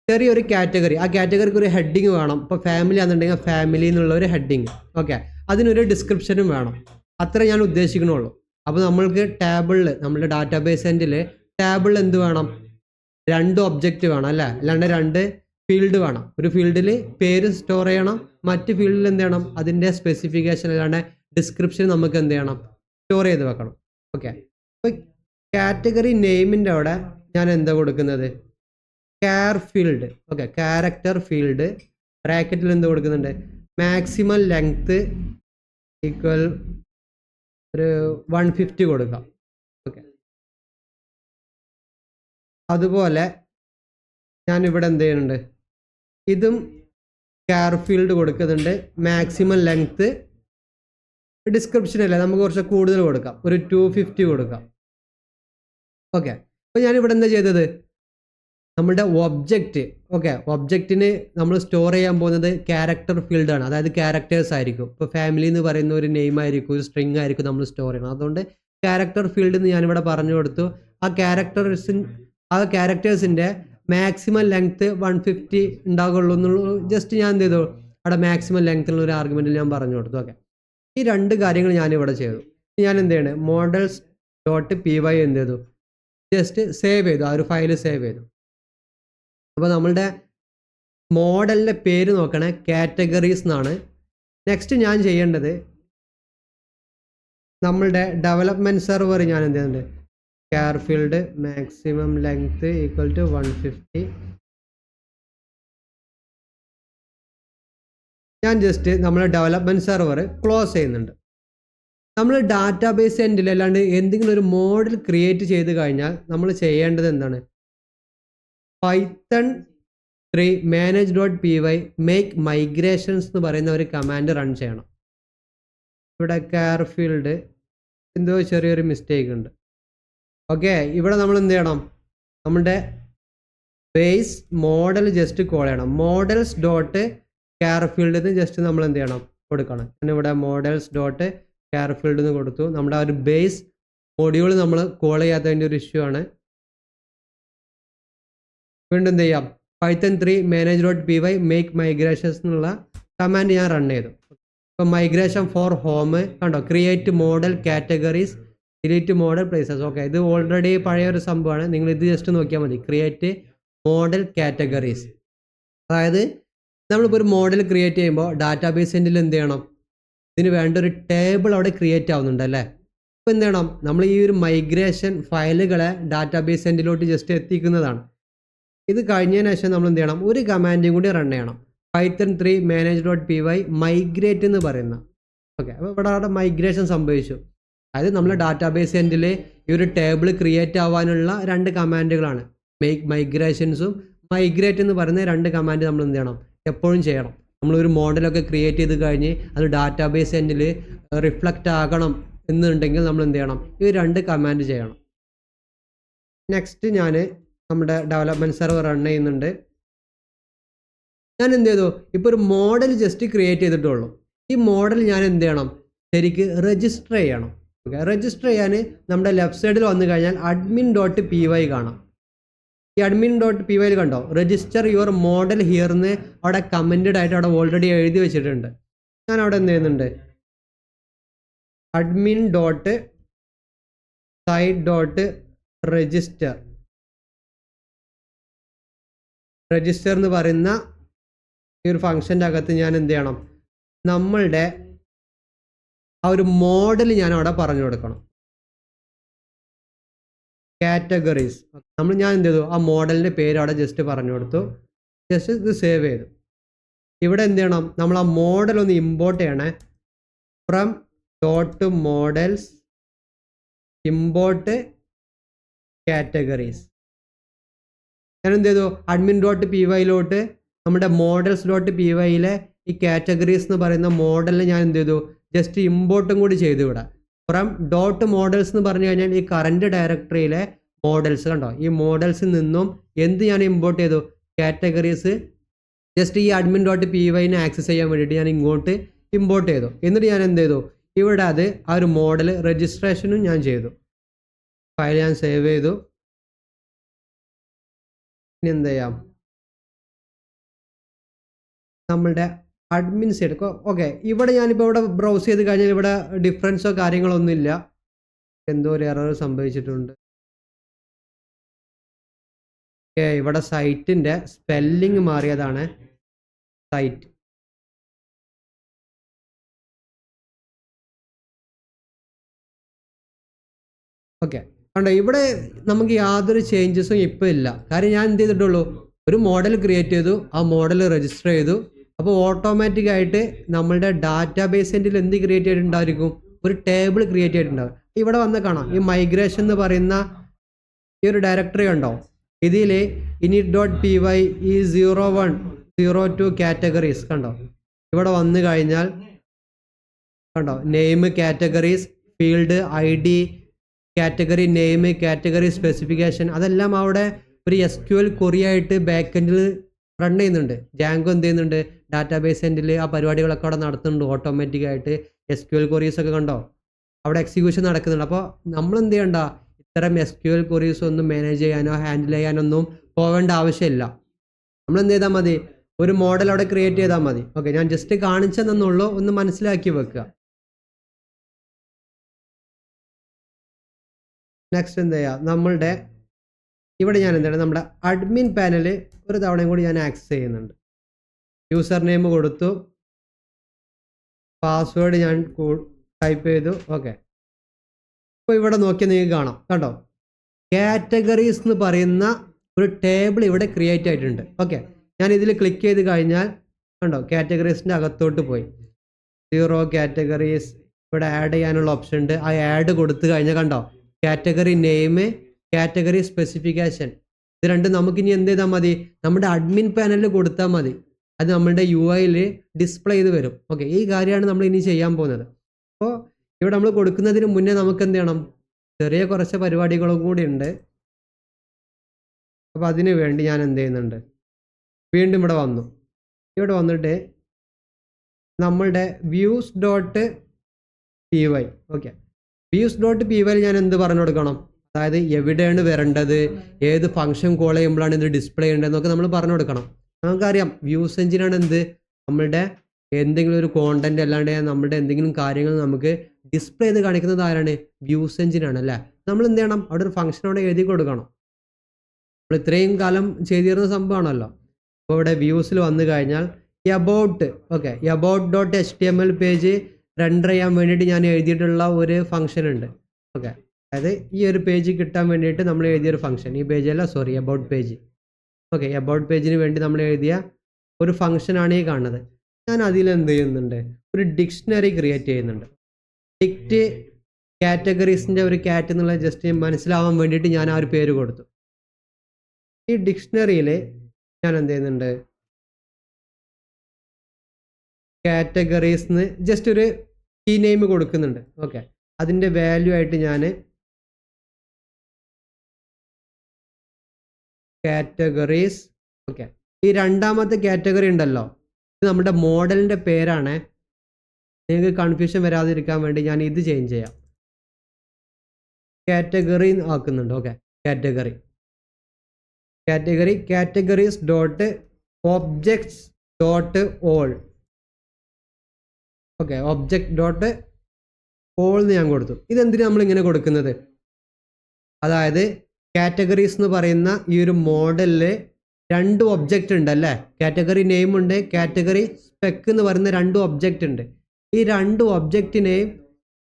ചെറിയൊരു കാറ്റഗറി, ആ കാറ്റഗറിക്ക് ഒരു ഹെഡിങ് വേണം. ഇപ്പോൾ ഫാമിലി ആണെന്നുണ്ടെങ്കിൽ ഫാമിലി എന്നുള്ള ഒരു ഹെഡിങ്. ഓക്കെ, അതിനൊരു ഡിസ്ക്രിപ്ഷനും വേണം. അത്ര ഞാൻ ഉദ്ദേശിക്കണുള്ളൂ. അപ്പോൾ നമ്മൾക്ക് ടേബിളിൽ, നമ്മുടെ ഡാറ്റാബേസ് എൻഡിൽ ടേബിളിൽ എന്ത് വേണം, 2 ഒബ്ജക്റ്റ് വേണം അല്ലേ, അല്ലാണ്ട് 2 ഫീൽഡ് വേണം. ഒരു ഫീൽഡിൽ പേര് സ്റ്റോർ ചെയ്യണം, മറ്റ് ഫീൽഡിൽ എന്ത് ചെയ്യണം, അതിൻ്റെ സ്പെസിഫിക്കേഷൻ അല്ലാണ്ട് ഡിസ്ക്രിപ്ഷൻ നമുക്ക് എന്ത് ചെയ്യണം, സ്റ്റോർ ചെയ്ത് വെക്കണം. ഓക്കെ, അപ്പോൾ കാറ്റഗറി നെയിമിൻ്റെ അവിടെ ഞാൻ എന്താ കൊടുക്കുന്നത്, car field. Okay, character field ബ്രാക്കറ്റിൽ എന്ത് കൊടുക്കുന്നുണ്ട്, മാക്സിമം ലെങ്ത് ഈക്വൽ ഒരു 150 കൊടുക്കാം. ഓക്കെ, അതുപോലെ ഞാനിവിടെ എന്ത് ചെയ്യുന്നുണ്ട്, ഇതും കാർ ഫീൽഡ് കൊടുക്കുന്നുണ്ട്. മാക്സിമം ലെങ്ത് ഡിസ്ക്രിപ്ഷൻ അല്ലേ, നമുക്ക് കുറച്ച് കൂടുതൽ കൊടുക്കാം, ഒരു 250 കൊടുക്കാം. ഓക്കെ, അപ്പോൾ ഞാനിവിടെ എന്താ ചെയ്തത്, നമ്മുടെ ഒബ്ജക്റ്റ്, ഒബ്ജക്റ്റിന് നമ്മൾ സ്റ്റോർ ചെയ്യാൻ പോകുന്നത് ക്യാരക്ടർ ഫീൽഡാണ്. അതായത് ക്യാരക്ടേഴ്സ് ആയിരിക്കും. ഇപ്പോൾ ഫാമിലി എന്ന് പറയുന്ന ഒരു നെയിം ആയിരിക്കും, ഒരു സ്ട്രിങ് ആയിരിക്കും നമ്മൾ സ്റ്റോർ ചെയ്യണം. അതുകൊണ്ട് ക്യാരക്ടർ ഫീൽഡ് എന്ന് ഞാനിവിടെ പറഞ്ഞു കൊടുത്തു. ആ ക്യാരക്ടേഴ്സിൻ്റെ മാക്സിമം ലെങ്ത് 150 ഉണ്ടാകുള്ളൂ എന്നുള്ള ജസ്റ്റ് ഞാൻ എന്ത് ചെയ്തു, അവിടെ മാക്സിമം ലെങ്ത്തുള്ള ഒരു ആർഗ്യുമെൻറ്റിൽ ഞാൻ പറഞ്ഞു കൊടുത്തു. ഓക്കെ, ഈ 2 കാര്യങ്ങൾ ഞാനിവിടെ ചെയ്തു. ഞാൻ എന്ത് ചെയ്യണേ, models.py എന്ത് ചെയ്തു, ജസ്റ്റ് സേവ് ചെയ്തു, ആ ഒരു ഫയൽ സേവ് ചെയ്തു. അപ്പോൾ നമ്മളുടെ മോഡലിൻ്റെ പേര് നോക്കണേ, കാറ്റഗറീസ് എന്നാണ്. നെക്സ്റ്റ് ഞാൻ ചെയ്യേണ്ടത്, നമ്മളുടെ ഡെവലപ്മെൻറ്റ് സെർവർ ഞാൻ എന്ത് ചെയ്യുന്നുണ്ട്, char field maximum length equal to 150. ഞാൻ ജസ്റ്റ് നമ്മളെ ഡെവലപ്മെൻറ്റ് സെർവർ ക്ലോസ് ചെയ്യുന്നുണ്ട്. നമ്മൾ ഡാറ്റാബേസ് എൻഡിൽ അല്ലാണ്ട് എന്തെങ്കിലും ഒരു മോഡൽ ക്രിയേറ്റ് ചെയ്ത് കഴിഞ്ഞാൽ നമ്മൾ ചെയ്യേണ്ടത് എന്താണ്, Python 3 manage.py make migrations എന്ന് പറയുന്ന ഒരു കമാൻഡ് റൺ ചെയ്യണം. ഇവിടെ കാർ ഫീൽഡ് എന്തോ ചെറിയൊരു മിസ്റ്റേക്ക് ഉണ്ട്. ഓക്കെ, ഇവിടെ നമ്മൾ എന്ത് ചെയ്യണം, നമ്മുടെ ബേസ് മോഡൽ ജസ്റ്റ് കോൾ ചെയ്യണം. മോഡൽസ് ഡോട്ട് കാർ ഫീൽഡ് എന്ന് ജസ്റ്റ് നമ്മൾ എന്ത് ചെയ്യണം, കൊടുക്കണം. ഞാനിവിടെ മോഡൽസ് ഡോട്ട് കാർ ഫീൽഡ് എന്ന് കൊടുത്തു. നമ്മുടെ ആ ഒരു ബേസ് മൊഡ്യൂൾ നമ്മൾ കോൾ ചെയ്യാത്തതിൻ്റെ ഒരു ഇഷ്യൂ ആണ്. വീണ്ടും എന്ത് ചെയ്യാം, Python 3 manage.py make migrations എന്നുള്ള കമാൻഡ് ഞാൻ റൺ ചെയ്തു. ഇപ്പോൾ മൈഗ്രേഷൻ ഫോർ ഹോം കണ്ടോ, create model categories delete model places. Okay, ഇത് ഓൾറെഡി പഴയൊരു സംഭവമാണ്. നിങ്ങൾ ഇത് ജസ്റ്റ് നോക്കിയാൽ മതി, ക്രിയേറ്റ് മോഡൽ കാറ്റഗറീസ്. അതായത് നമ്മളിപ്പോൾ ഒരു മോഡൽ ക്രിയേറ്റ് ചെയ്യുമ്പോൾ ഡാറ്റാബേസ് എൻഡിൽ എന്ത് ചെയ്യണം, ഇതിന് വേണ്ട ഒരു ടേബിൾ അവിടെ ക്രിയേറ്റ് ആവുന്നുണ്ട് അല്ലേ. അപ്പോൾ എന്ത് ചെയ്യണം, നമ്മൾ ഈ ഒരു മൈഗ്രേഷൻ ഫയലുകളെ ഡാറ്റാബേസ് എൻഡിലോട്ട് ജസ്റ്റ് എത്തിക്കുന്നതാണ്. ഇത് കഴിഞ്ഞതിന് ശേഷം നമ്മൾ എന്ത് ചെയ്യണം, ഒരു കമാൻഡും കൂടി റൺ ചെയ്യണം, Python 3 manage.py മൈഗ്രേറ്റ് എന്ന് പറയുന്ന. ഓക്കെ, അപ്പോൾ ഇവിടെ മൈഗ്രേഷൻ സംഭവിച്ചു. അതായത് നമ്മൾ ഡാറ്റാബേസ് എൻഡിൽ ഈ ഒരു ടേബിൾ ക്രിയേറ്റ് ആവാനുള്ള 2 കമാൻഡുകളാണ്, മേക്ക് മൈഗ്രേഷൻസും മൈഗ്രേറ്റ് എന്ന് പറയുന്ന 2 കമാൻഡ് നമ്മൾ എന്ത് ചെയ്യണം, എപ്പോഴും ചെയ്യണം. നമ്മളൊരു മോഡലൊക്കെ ക്രിയേറ്റ് ചെയ്ത് കഴിഞ്ഞ് അത് ഡാറ്റാബേസ് എൻഡിൽ റിഫ്ലക്റ്റ് ആകണം എന്നുണ്ടെങ്കിൽ നമ്മൾ എന്ത് ചെയ്യണം? ഈ 2 കമാൻഡ് ചെയ്യണം. നെക്സ്റ്റ് ഞാൻ നമ്മുടെ ഡെവലപ്മെൻറ്റ് സെർവർ റൺ ചെയ്യുന്നുണ്ട്. ഞാൻ എന്ത് ചെയ്തു? ഇപ്പോൾ ഒരു മോഡൽ ജസ്റ്റ് ക്രിയേറ്റ് ചെയ്തിട്ടുള്ളൂ. ഈ മോഡൽ ഞാൻ എന്ത് ചെയ്യണം? ശരിക്ക് രജിസ്റ്റർ ചെയ്യണം. ഓക്കെ, രജിസ്റ്റർ ചെയ്യാൻ നമ്മുടെ ലെഫ്റ്റ് സൈഡിൽ വന്നു കഴിഞ്ഞാൽ admin.py കാണാം. ഈ admin.py കണ്ടോ? രജിസ്റ്റർ യുവർ മോഡൽ ഹിയർ എന്ന് അവിടെ കമൻറ്റഡ് ആയിട്ട് അവിടെ ഓൾറെഡി എഴുതി വെച്ചിട്ടുണ്ട്. ഞാൻ അവിടെ എന്ത് ചെയ്യുന്നുണ്ട്? admin.site.register രജിസ്റ്റർ എന്ന് പറയുന്ന ഈ ഒരു ഫംഗ്ഷൻ്റെ അകത്ത് ഞാൻ എന്ത് ചെയ്യണം? നമ്മളുടെ ആ ഒരു മോഡൽ ഞാൻ അവിടെ പറഞ്ഞു കൊടുക്കണം. കാറ്റഗറീസ് ഞാൻ എന്ത് ചെയ്തു? ആ മോഡലിൻ്റെ പേര് അവിടെ ജസ്റ്റ് പറഞ്ഞു കൊടുത്തു. ജസ്റ്റ് ഇത് സേവ് ചെയ്തു. ഇവിടെ എന്ത് ചെയ്യണം? നമ്മൾ ആ മോഡൽ ഒന്ന് ഇമ്പോർട്ട് ചെയ്യണേ. From dot models import categories. ഞാൻ എന്ത് ചെയ്തു? admin.pyയിലോട്ട് നമ്മുടെ models.pyയിലെ ഈ കാറ്റഗറീസ് എന്ന് പറയുന്ന മോഡലിൽ ഞാൻ എന്ത് ചെയ്തു? ജസ്റ്റ് ഇമ്പോർട്ടും കൂടി ചെയ്തു ഇവിടെ. ഫ്രം ഡോട്ട് മോഡൽസ് എന്ന് പറഞ്ഞു കഴിഞ്ഞാൽ ഈ കറൻറ്റ് ഡയറക്ടറിയിലെ മോഡൽസ് കണ്ടോ? ഈ മോഡൽസിൽ നിന്നും എന്ത് ഞാൻ ഇമ്പോർട്ട് ചെയ്തു? കാറ്റഗറീസ് ജസ്റ്റ് ഈ admin.pyനെ ആക്സസ് ചെയ്യാൻ വേണ്ടിയിട്ട് ഞാൻ ഇങ്ങോട്ട് ഇമ്പോർട്ട് ചെയ്തു. എന്നിട്ട് ഞാൻ എന്ത് ചെയ്തു? ഇവിടെ അത് ആ ഒരു മോഡൽ രജിസ്ട്രേഷനും ഞാൻ ചെയ്തു. ഫയൽ ഞാൻ സേവ് ചെയ്തു. ഇനി എന്ത് ചെയ്യാം? നമ്മളുടെ അഡ്മിൻ സൈഡ് ഓക്കെ, ഇവിടെ ഞാനിപ്പോൾ ഇവിടെ ബ്രൗസ് ചെയ്ത് കഴിഞ്ഞാൽ ഇവിടെ ഡിഫറൻസോ കാര്യങ്ങളോ ഒന്നുമില്ല. എന്തോ ഒരു എറർ സംഭവിച്ചിട്ടുണ്ട്. ഓക്കെ, ഇവിടെ സൈറ്റിൻ്റെ സ്പെല്ലിംഗ് മാറിയതാണ്. സൈറ്റ് ഓക്കെ കണ്ടോ? ഇവിടെ നമുക്ക് യാതൊരു ചേഞ്ചസും ഇപ്പോൾ ഇല്ല. കാര്യം ഞാൻ എന്ത് ചെയ്തിട്ടുള്ളൂ? ഒരു മോഡൽ ക്രിയേറ്റ് ചെയ്തു, ആ മോഡൽ രജിസ്റ്റർ ചെയ്തു. അപ്പോൾ ഓട്ടോമാറ്റിക് ആയിട്ട് നമ്മളുടെ ഡാറ്റാബേസ് എൻഡിൽ എന്ത് ക്രിയേറ്റ് ചെയ്തിട്ടുണ്ടായിരിക്കും? ഒരു ടേബിൾ ക്രിയേറ്റ് ചെയ്തിട്ടുണ്ടാവും. ഇവിടെ വന്ന് കാണാം ഈ മൈഗ്രേഷൻ എന്ന് പറയുന്ന ഈ ഒരു ഡയറക്ടറി ഉണ്ടോ? ഇതിൽ init.py ഈ 01 02 കാറ്റഗറീസ് കണ്ടോ? ഇവിടെ വന്നു കഴിഞ്ഞാൽ കണ്ടോ? Name, categories, field, ID, category name, category specification, അതെല്ലാം അവിടെ ഒരു SQL query ആയിട്ട് ബാക്ക് എൻഡിൽ റൺ ചെയ്യുന്നുണ്ട്. ജാങ്കോ എന്ത് ചെയ്യുന്നുണ്ട്? ഡാറ്റാബേസ് എൻഡിൽ ആ പരിപാടികളൊക്കെ അവിടെ നടത്തുന്നുണ്ട് ഓട്ടോമാറ്റിക്കായിട്ട്. SQL queries ഒക്കെ കണ്ടോ? അവിടെ എക്സിക്യൂഷൻ നടക്കുന്നുണ്ട്. അപ്പോൾ നമ്മൾ എന്ത് ചെയ്യണ്ട? ഇത്തരം SQL queries ഒന്നും മാനേജ് ചെയ്യാനോ ഹാൻഡിൽ ചെയ്യാനൊന്നും പോവേണ്ട ആവശ്യമില്ല. നമ്മൾ എന്ത് ചെയ്താൽ മതി? ഒരു മോഡൽ അവിടെ ക്രിയേറ്റ് ചെയ്താൽ മതി. ഓക്കെ, ഞാൻ ജസ്റ്റ് കാണിച്ചെന്നുള്ളൂ, ഒന്ന് മനസ്സിലാക്കി വെക്കുക. നെക്സ്റ്റ് എന്ത് ചെയ്യുക? നമ്മളുടെ ഇവിടെ ഞാൻ എന്താണ്? നമ്മുടെ അഡ്മിൻ പാനൽ ഒരു തവണയും കൂടി ഞാൻ ആക്സസ് ചെയ്യുന്നുണ്ട്. യൂസർ നെയിം കൊടുത്തു, പാസ്വേഡ് ഞാൻ ടൈപ്പ് ചെയ്തു. ഓക്കെ, ഇപ്പോൾ ഇവിടെ നോക്കിയാൽ നിങ്ങൾക്ക് കാണാം കണ്ടോ? കാറ്റഗറീസ് എന്ന് പറയുന്ന ഒരു ടേബിൾ ഇവിടെ ക്രിയേറ്റ് ആയിട്ടുണ്ട്. ഓക്കെ, ഞാൻ ഇതിൽ ക്ലിക്ക് ചെയ്ത് കഴിഞ്ഞാൽ കണ്ടോ? കാറ്റഗറീസിൻ്റെ അകത്തോട്ട് പോയി 0 കാറ്റഗറീസ് ഇവിടെ ആഡ് ചെയ്യാനുള്ള ഓപ്ഷൻ ഉണ്ട്. ആ ആഡ് കൊടുത്തു കഴിഞ്ഞാൽ കണ്ടോ? കാറ്റഗറി നെയിം, കാറ്റഗറി സ്പെസിഫിക്കേഷൻ, ഇത് രണ്ടും നമുക്കിനി എന്ത് ചെയ്താൽ മതി? നമ്മുടെ അഡ്മിൻ പാനലിൽ കൊടുത്താൽ മതി. അത് നമ്മളുടെ UIയിൽ ഡിസ്പ്ലേ ചെയ്ത് വരും. ഓക്കെ, ഈ കാര്യമാണ് നമ്മൾ ഇനി ചെയ്യാൻ പോകുന്നത്. അപ്പോൾ ഇവിടെ നമ്മൾ കൊടുക്കുന്നതിന് മുന്നേ നമുക്ക് എന്ത് ചെയ്യണം? ചെറിയ കുറച്ച് പരിപാടികളും കൂടി ഉണ്ട്. അപ്പോൾ അതിന് വേണ്ടി ഞാൻ എന്ത് ചെയ്യുന്നുണ്ട്? വീണ്ടും ഇവിടെ വന്നു. ഇവിടെ വന്നിട്ട് നമ്മളുടെ views.py ഓക്കെ, views.py ഞാൻ എന്ത് പറഞ്ഞു കൊടുക്കണം? അതായത് എവിടെയാണ് വരേണ്ടത്, ഏത് ഫംഗ്ഷൻ കോൾ ചെയ്യുമ്പോഴാണ് ഇത് ഡിസ്പ്ലേ ചെയ്യേണ്ടതെന്നൊക്കെ നമ്മൾ പറഞ്ഞു കൊടുക്കണം. നമുക്കറിയാം വ്യൂസ് എഞ്ചിനാണ് എന്ത്? നമ്മളുടെ എന്തെങ്കിലും ഒരു കോണ്ടന്റ് അല്ലാണ്ട് നമ്മുടെ എന്തെങ്കിലും കാര്യങ്ങൾ നമുക്ക് ഡിസ്പ്ലേ ചെയ്ത് കാണിക്കുന്നത് ആരാണ്? വ്യൂസ് എഞ്ചിനാണ് അല്ലേ? നമ്മൾ എന്ത് ചെയ്യണം? അവിടെ ഒരു ഫംഗ്ഷൻ അവിടെ എഴുതി കൊടുക്കണം. നമ്മൾ ഇത്രയും കാലം ചെയ്തിരുന്ന സംഭവമാണല്ലോ. അപ്പോൾ ഇവിടെ വ്യൂസിൽ വന്നു കഴിഞ്ഞാൽ about okay, about.html page render ചെയ്യാൻ വേണ്ടിയിട്ട് ഞാൻ എഴുതിയിട്ടുള്ള ഒരു ഫംഗ്ഷൻ ഉണ്ട്. ഓക്കെ, അതായത് ഈ ഒരു പേജ് കിട്ടാൻ വേണ്ടിയിട്ട് നമ്മൾ എഴുതിയൊരു ഫംഗ്ഷൻ, ഈ പേജല്ല sorry about page. Okay, about പേജിന് വേണ്ടി നമ്മൾ എഴുതിയ ഒരു ഫംഗ്ഷനാണ് ഈ കാണുന്നത്. ഞാൻ അതിൽ എന്ത് ചെയ്യുന്നുണ്ട്? ഒരു ഡിക്ഷണറി ക്രിയേറ്റ് ചെയ്യുന്നുണ്ട്. ഡിക്റ്റ് കാറ്റഗറീസിൻ്റെ ഒരു കാറ്റ് എന്നുള്ള ജസ്റ്റ് മനസ്സിലാവാൻ വേണ്ടിയിട്ട് ഞാൻ ആ ഒരു പേര് കൊടുത്തു. ഈ ഡിക്ഷണറിയിൽ ഞാൻ എന്ത് ചെയ്യുന്നുണ്ട്? കാറ്റഗറീസ് ജസ്റ്റ് ഒരു കീ നെയിം കൊടുക്കുന്നുണ്ട്. ഓക്കെ, അതിൻ്റെ വാല്യൂ ആയിട്ട് ഞാൻ കാറ്റഗറീസ്. ഓക്കെ, ഈ രണ്ടാമത്തെ കാറ്റഗറി ഉണ്ടല്ലോ, ഇത് നമ്മുടെ മോഡലിൻ്റെ പേരാണ്. നിങ്ങൾക്ക് കൺഫ്യൂഷൻ വരാതിരിക്കാൻ വേണ്ടി ഞാൻ ഇത് ചേഞ്ച് ചെയ്യാം, കാറ്റഗറി ആക്കുന്നുണ്ട്. Okay, categories dot objects dot all. Okay, object dot all എന്ന് ഞാൻ കൊടുത്തു. ഇതെന്തിനാ നമ്മൾ ഇങ്ങനെ കൊടുക്കുന്നത്? അതായത് കാറ്റഗറീസ് എന്ന് പറയുന്ന ഈ ഒരു മോഡലിൽ 2 ഒബ്ജക്റ്റ് ഉണ്ട് അല്ലേ? കാറ്റഗറി നെയിം ഉണ്ട്, കാറ്റഗറി സ്പെക്ക് എന്ന് പറയുന്ന 2 ഒബ്ജക്റ്റ് ഉണ്ട്. ഈ 2 ഒബ്ജക്റ്റിനെയും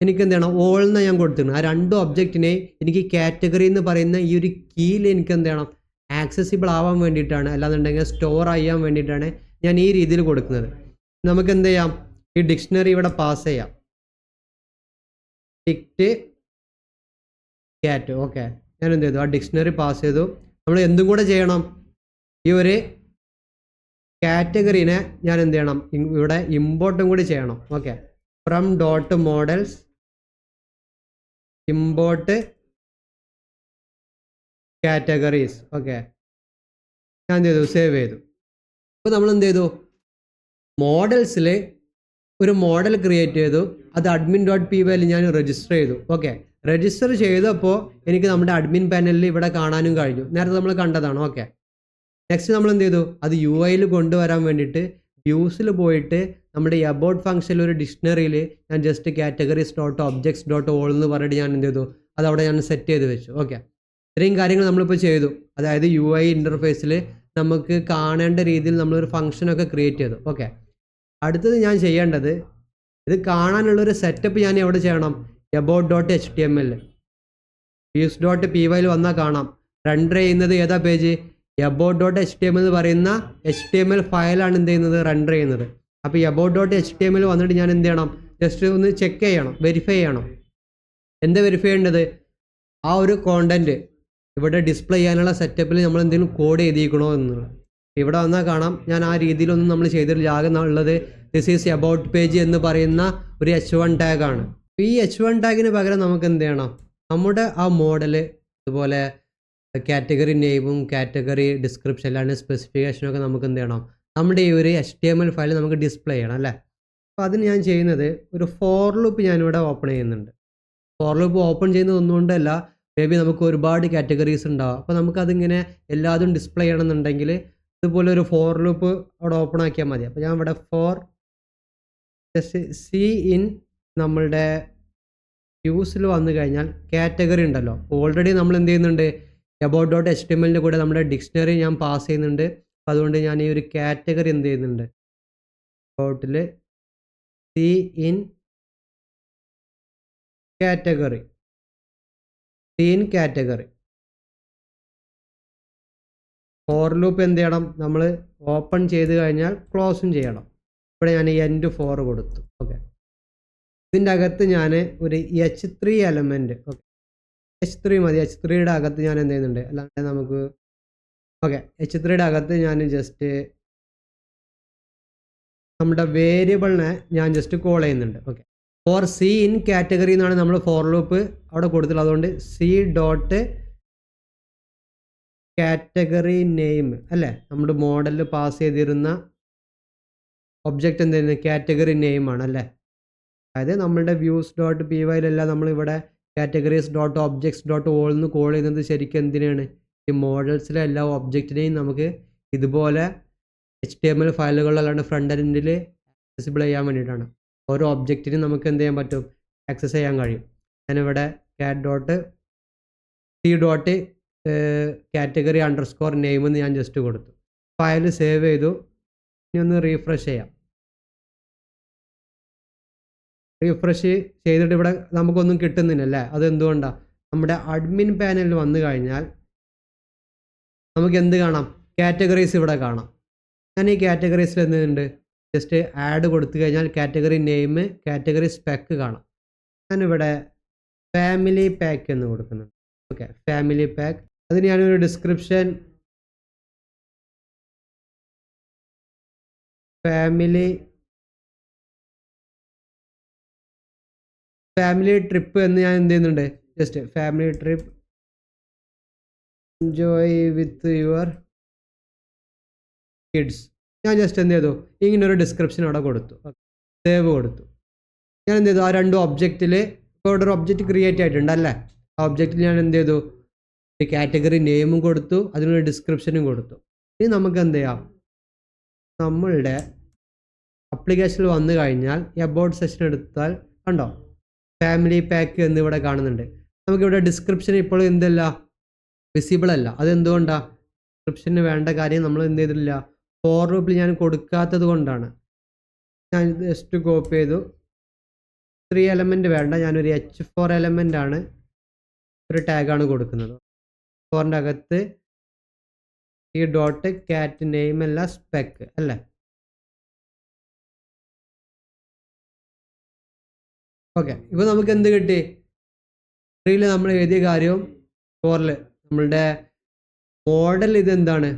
എനിക്ക് എന്ത് ചെയ്യണം? ഓൾ എന്ന് ഞാൻ കൊടുത്തിട്ടുണ്ട്. ആ 2 ഒബ്ജക്റ്റിനെയും എനിക്ക് കാറ്റഗറി എന്ന് പറയുന്ന ഈ ഒരു കീയിൽ എനിക്ക് എന്ത് ചെയ്യണം? ആക്സസിബിൾ ആവാൻ വേണ്ടിയിട്ടാണ്, അല്ലാന്നുണ്ടെങ്കിൽ സ്റ്റോർ ചെയ്യാൻ വേണ്ടിയിട്ടാണ് ഞാൻ ഈ രീതിയിൽ കൊടുക്കുന്നത്. നമുക്ക് എന്ത് ചെയ്യാം? ഈ ഡിക്ഷണറി ഇവിടെ പാസ് ചെയ്യാം, ടിക്റ്റ് കാറ്റ്. ഓക്കെ, ഞാൻ എന്ത് ചെയ്തു? ആ ഡിക്ഷണറി പാസ് ചെയ്തു. നമ്മൾ എന്തും കൂടെ ചെയ്യണം, ഈ ഒരു കാറ്റഗറീനെ ഞാൻ എന്ത് ചെയ്യണം? ഇവിടെ ഇമ്പോർട്ടും കൂടി ചെയ്യണം. Okay, from dot models import categories. Okay, ഞാൻ എന്ത് ചെയ്തു? സേവ് ചെയ്തു. അപ്പോൾ നമ്മൾ എന്ത് ചെയ്തു? മോഡൽസിൽ ഒരു മോഡൽ ക്രിയേറ്റ് ചെയ്തു, അത് admin ഡോട്ട് പി വൈയിൽ ഞാൻ രജിസ്റ്റർ ചെയ്തു. ഓക്കെ, രജിസ്റ്റർ ചെയ്തപ്പോൾ എനിക്ക് നമ്മുടെ അഡ്മിൻ പാനലിൽ ഇവിടെ കാണാനും കഴിഞ്ഞു. നേരത്തെ നമ്മൾ കണ്ടതാണ്. ഓക്കെ, നെക്സ്റ്റ് നമ്മൾ എന്ത് ചെയ്തു? അത് UI കൊണ്ടുവരാൻ വേണ്ടിയിട്ട് വ്യൂസിൽ പോയിട്ട് നമ്മുടെ അബൌട്ട് ഫംഗ്ഷനിൽ ഒരു ഡിക്ഷണറിയിൽ ഞാൻ just categories dot objects dot all എന്ന് പറഞ്ഞിട്ട് ഞാൻ എന്ത് ചെയ്തു? അതവിടെ ഞാൻ സെറ്റ് ചെയ്ത് വെച്ചു. ഓക്കെ, ഇത്രയും കാര്യങ്ങൾ നമ്മളിപ്പോൾ ചെയ്തു. അതായത് UI ഇൻ്റർഫേസിൽ നമുക്ക് കാണേണ്ട രീതിയിൽ നമ്മളൊരു ഫംഗ്ഷനൊക്കെ ക്രിയേറ്റ് ചെയ്തു. ഓക്കെ, അടുത്തത് ഞാൻ ചെയ്യേണ്ടത്, ഇത് കാണാനുള്ളൊരു സെറ്റപ്പ് ഞാൻ എവിടെ ചെയ്യണം? About dot HTML views dot p വൈയിൽ വന്നാൽ കാണാം റെൻഡർ ചെയ്യുന്നത് ഏതാ പേജ്? അബൌട്ട് ഡോട്ട് HTML എന്ന് പറയുന്ന HTML ഫയലാണ് എന്ത് ചെയ്യുന്നത്? റെൻഡർ ചെയ്യുന്നത്. അപ്പോൾ അബൌട്ട് ഡോട്ട് HTML വന്നിട്ട് ഞാൻ എന്ത് ചെയ്യണം? ജസ്റ്റ് ഒന്ന് ചെക്ക് ചെയ്യണം, വെരിഫൈ ചെയ്യണം. എന്താ വെരിഫൈ ചെയ്യേണ്ടത്? ആ ഒരു കോണ്ടന്റ് ഇവിടെ ഡിസ്പ്ലേ ചെയ്യാനുള്ള സെറ്റപ്പിൽ നമ്മൾ എന്തെങ്കിലും കോഡ് എഴുതിയിരിക്കണോ എന്നുള്ളത്. ഇവിടെ വന്നാൽ കാണാം ഞാൻ ആ രീതിയിലൊന്നും നമ്മൾ ചെയ്തിട്ടില്ല. ആകെ ഉള്ളത് ദിസ് ഈസ് അബൌട്ട് പേജ് എന്ന് പറയുന്ന ഒരു H1 ടാഗാണ്. ഈ H1 ടാഗിന് പകരം നമുക്ക് എന്ത് ചെയ്യണം? നമ്മുടെ ആ മോഡല് അതുപോലെ കാറ്റഗറി നെയിമും കാറ്റഗറി ഡിസ്ക്രിപ്ഷൻ അല്ലാണ്ട് സ്പെസിഫിക്കേഷനൊക്കെ നമുക്ക് എന്ത് ചെയ്യണം? നമ്മുടെ ഈ ഒരു HTML ഫയൽ നമുക്ക് ഡിസ്പ്ലേ ചെയ്യണം അല്ലേ? അപ്പോൾ അതിന് ഞാൻ ചെയ്യുന്നത് ഒരു ഫോർ ലൂപ്പ് ഞാനിവിടെ ഓപ്പൺ ചെയ്യുന്നുണ്ട്. ഫോർ ലൂപ്പ് ഓപ്പൺ ചെയ്യുന്നത് ഒന്നുകൊണ്ടല്ല, മേ ബി നമുക്ക് ഒരുപാട് കാറ്റഗറീസ് ഉണ്ടാവും. അപ്പോൾ നമുക്കതിങ്ങനെ എല്ലാതും ഡിസ്പ്ലേ ചെയ്യണമെന്നുണ്ടെങ്കിൽ ഇതുപോലെ ഒരു ഫോർ ലൂപ്പ് അവിടെ ഓപ്പൺ ആക്കിയാൽ മതി. അപ്പോൾ ഞാൻ ഇവിടെ ഫോർ ജസ്റ്റ് സി ഇൻ നമ്മളുടെ വ്യൂസിൽ വന്നു കഴിഞ്ഞാൽ കാറ്റഗറി ഉണ്ടല്ലോ, ഓൾറെഡി നമ്മൾ എന്ത് ചെയ്യുന്നുണ്ട്? അബൌട്ട് ഡോട്ട് HTML കൂടെ നമ്മുടെ ഡിക്ഷണറി ഞാൻ പാസ് ചെയ്യുന്നുണ്ട്. അപ്പോൾ അതുകൊണ്ട് ഞാൻ ഈ ഒരു കാറ്റഗറി എന്ത് ചെയ്യുന്നുണ്ട്? അബൌട്ടിൽ c in category, for loop എന്ത് ചെയ്യണം? നമ്മൾ ഓപ്പൺ ചെയ്ത് കഴിഞ്ഞാൽ ക്ലോസും ചെയ്യണം. ഇവിടെ ഞാൻ എൻഡ് 4 കൊടുത്തു. ഓക്കെ, ഇതിൻ്റെ അകത്ത് ഞാൻ ഒരു H3 എലമെൻറ്റ്, ഓക്കെ H3 മതി. H3യുടെ അകത്ത് ഞാൻ എന്ത് ചെയ്യുന്നുണ്ട്? അല്ലാണ്ട് നമുക്ക് ഓക്കെ H3യുടെ അകത്ത് ഞാൻ ജസ്റ്റ് നമ്മുടെ വേരിയബിളിനെ ഞാൻ ജസ്റ്റ് കോൾ ചെയ്യുന്നുണ്ട്. Okay, for C in category എന്നാണ് നമ്മൾ ഫോർ ലൂപ്പ് അവിടെ കൊടുത്തിട്ടുള്ളത്. അതുകൊണ്ട് സി ഡോട്ട് കാറ്റഗറി നെയിം അല്ലേ, നമ്മുടെ മോഡലിൽ പാസ് ചെയ്തിരുന്ന ഒബ്ജക്റ്റ് എന്തായിരുന്നു? കാറ്റഗറി നെയിം ആണ് അല്ലേ. അതായത് നമ്മളുടെ വ്യൂസ് ഡോട്ട് പി വൈയിലെല്ലാം നമ്മളിവിടെ categories dot objects dot all എന്ന് കോൾ ചെയ്യുന്നത് ശരിക്കും എന്തിനാണ്? ഈ മോഡൽസിലെ എല്ലാ ഒബ്ജക്റ്റിനെയും നമുക്ക് ഇതുപോലെ HTML ഫയലുകളല്ലാണ്ട് ഫ്രണ്ട് എൻഡിൽ ആക്സസിബിൾ ചെയ്യാൻ വേണ്ടിയിട്ടാണ്. ഓരോ ഒബ്ജക്റ്റിനും നമുക്ക് എന്ത് ചെയ്യാൻ പറ്റും? ആക്സസ് ചെയ്യാൻ കഴിയും. ഞാനിവിടെ കാറ്റ് dot C dot category underscore name എന്ന് ഞാൻ ജസ്റ്റ് കൊടുത്തു. ഫയൽ സേവ് ചെയ്തു. ഇനി ഒന്ന് റീഫ്രഷ് ചെയ്യാം. റീഫ്രഷ് ചെയ്തിട്ട് ഇവിടെ നമുക്കൊന്നും കിട്ടുന്നില്ലല്ലേ? അതെന്തുകൊണ്ടാണ്? നമ്മുടെ അഡ്മിൻ പാനലിൽ വന്നു കഴിഞ്ഞാൽ നമുക്ക് എന്ത് കാണാം? കാറ്റഗറീസ് ഇവിടെ കാണാം. ഞാൻ ഈ കാറ്റഗറീസിൽ എന്തുണ്ട്? ജസ്റ്റ് ആഡ് കൊടുത്തു കഴിഞ്ഞാൽ കാറ്റഗറി നെയിം, കാറ്റഗറി സ്പെക്ക് കാണാം. ഞാനിവിടെ ഫാമിലി പാക്ക് എന്ന് കൊടുക്കുന്നുണ്ട്. Okay, family pack. അതിന് ഞാനൊരു ഡിസ്ക്രിപ്ഷൻ ഫാമിലി ഫാമിലി ട്രിപ്പ് എന്ന് ഞാൻ എന്ത് ചെയ്യുന്നുണ്ട്, just family trip enjoy with your kids. ഞാൻ ജസ്റ്റ് എന്ത് ചെയ്തു, ഇങ്ങനെ ഒരു ഡിസ്ക്രിപ്ഷൻ അവിടെ കൊടുത്തു, സേവ് കൊടുത്തു. ഞാൻ എന്ത് ചെയ്തു, ആ രണ്ട് ഒബ്ജക്റ്റിൽ ഇപ്പോൾ ഇവിടെ ഒരു ഒബ്ജക്റ്റ് ക്രിയേറ്റ് ആയിട്ടുണ്ട് അല്ലേ. ആ ഒബ്ജക്റ്റിൽ ഞാൻ എന്ത് ചെയ്തു, ഒരു കാറ്റഗറി നെയിമും കൊടുത്തു, അതിനൊരു ഡിസ്ക്രിപ്ഷനും കൊടുത്തു. ഇനി നമുക്ക് എന്ത് ചെയ്യാം, നമ്മളുടെ അപ്ലിക്കേഷനിൽ വന്നു കഴിഞ്ഞാൽ എബൌട്ട് സെഷൻ എടുത്താൽ കണ്ടോ ഫാമിലി പാക്ക് എന്നിവിടെ കാണുന്നുണ്ട്. നമുക്കിവിടെ ഡിസ്ക്രിപ്ഷൻ ഇപ്പോൾ എന്തല്ല വിസിബിൾ അല്ല. അതെന്തുകൊണ്ടാണ്? ഡിസ്ക്രിപ്ഷന് വേണ്ട കാര്യം നമ്മൾ എന്ത് ചെയ്തിട്ടില്ല, ഫോർ ലൂപ്പിൽ ഞാൻ കൊടുക്കാത്തത് കൊണ്ടാണ്. ഞാൻ ജസ്റ്റ് കോപ്പി ചെയ്തു, 3 എലമെൻറ്റ് വേണ്ട, ഞാനൊരു H4 എലമെൻ്റ് ആണ് ഒരു ടാഗാണ് കൊടുക്കുന്നത്. ഫോറിൻ്റെ അകത്ത് ഈ ഡോട്ട് കാറ്റ് നെയിം അല്ല സ്പെക്ക് അല്ലേ. ഓക്കെ, ഇപ്പോൾ നമുക്ക് എന്ത് കിട്ടി, 3ൽ നമ്മൾ എഴുതിയ കാര്യവും 4ൽ നമ്മളുടെ മോഡൽ ഇതെന്താണ്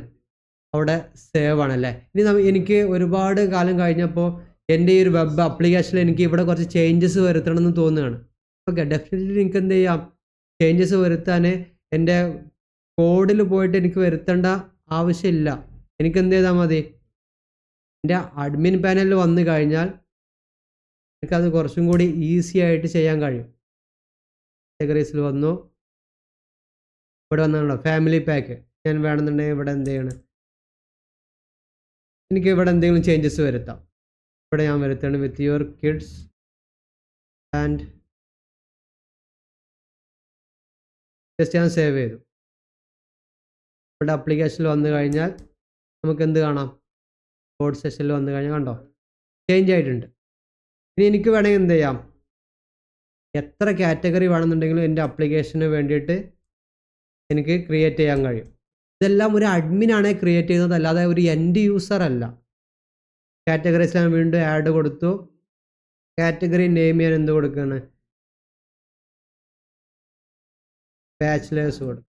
അവിടെ സേവ് ആണല്ലേ. ഇനി എനിക്ക് ഒരുപാട് കാലം കഴിഞ്ഞപ്പോൾ എൻ്റെ ഈ ഒരു വെബ് ആപ്ലിക്കേഷനിൽ എനിക്ക് ഇവിടെ കുറച്ച് ചേഞ്ചസ് വരുത്തണം എന്ന് തോന്നുകയാണ്. ഓക്കെ, ഡെഫിനറ്റ്ലി എനിക്ക് എന്ത് ചെയ്യാം, ചേഞ്ചസ് വരുത്താൻ എൻ്റെ കോഡിൽ പോയിട്ട് എനിക്ക് വരുത്തേണ്ട ആവശ്യമില്ല. എനിക്ക് എന്ത് ചെയ്താൽ മതി, എൻ്റെ അഡ്മിൻ പാനലിൽ വന്നു കഴിഞ്ഞാൽ എനിക്കത് കുറച്ചും കൂടി ഈസി ആയിട്ട് ചെയ്യാൻ കഴിയും. കാറ്റഗറീസിൽ വന്നു, ഇവിടെ വന്നാണല്ലോ ഫാമിലി പാക്ക്. ഞാൻ വേണമെന്നുണ്ടെങ്കിൽ ഇവിടെ എന്ത് ചെയ്യണം, എനിക്ക് ഇവിടെ എന്തെങ്കിലും ചേഞ്ചസ് വരുത്താം. ഇവിടെ ഞാൻ വരുത്താണ് with your kids and just ഞാൻ സേവ് ചെയ്തു. ഇവിടെ ആപ്ലിക്കേഷനിൽ വന്നു കഴിഞ്ഞാൽ നമുക്ക് എന്ത് കാണാം, കോഡ് സെഷനിൽ വന്നു കഴിഞ്ഞാൽ കണ്ടോ ചേഞ്ച് ആയിട്ടുണ്ട്. ഇനി എനിക്ക് വേണമെങ്കിൽ എന്ത് ചെയ്യാം, എത്ര കാറ്റഗറി വേണമെന്നുണ്ടെങ്കിലും എൻ്റെ ആപ്ലിക്കേഷന് വേണ്ടിയിട്ട് എനിക്ക് ക്രിയേറ്റ് ചെയ്യാൻ കഴിയും. ഇതെല്ലാം ഒരു അഡ്മിനാണ് ക്രിയേറ്റ് ചെയ്യുന്നത്, അല്ലാതെ ഒരു എൻഡ് യൂസർ അല്ല. കാറ്റഗറീസ് ഞാൻ വീണ്ടും ആഡ് കൊടുത്തു. കാറ്റഗറി നെയിം ഞാൻ എന്ത് കൊടുക്കുകയാണ്, ബാച്ചിലേഴ്സ് കൊടുക്കും.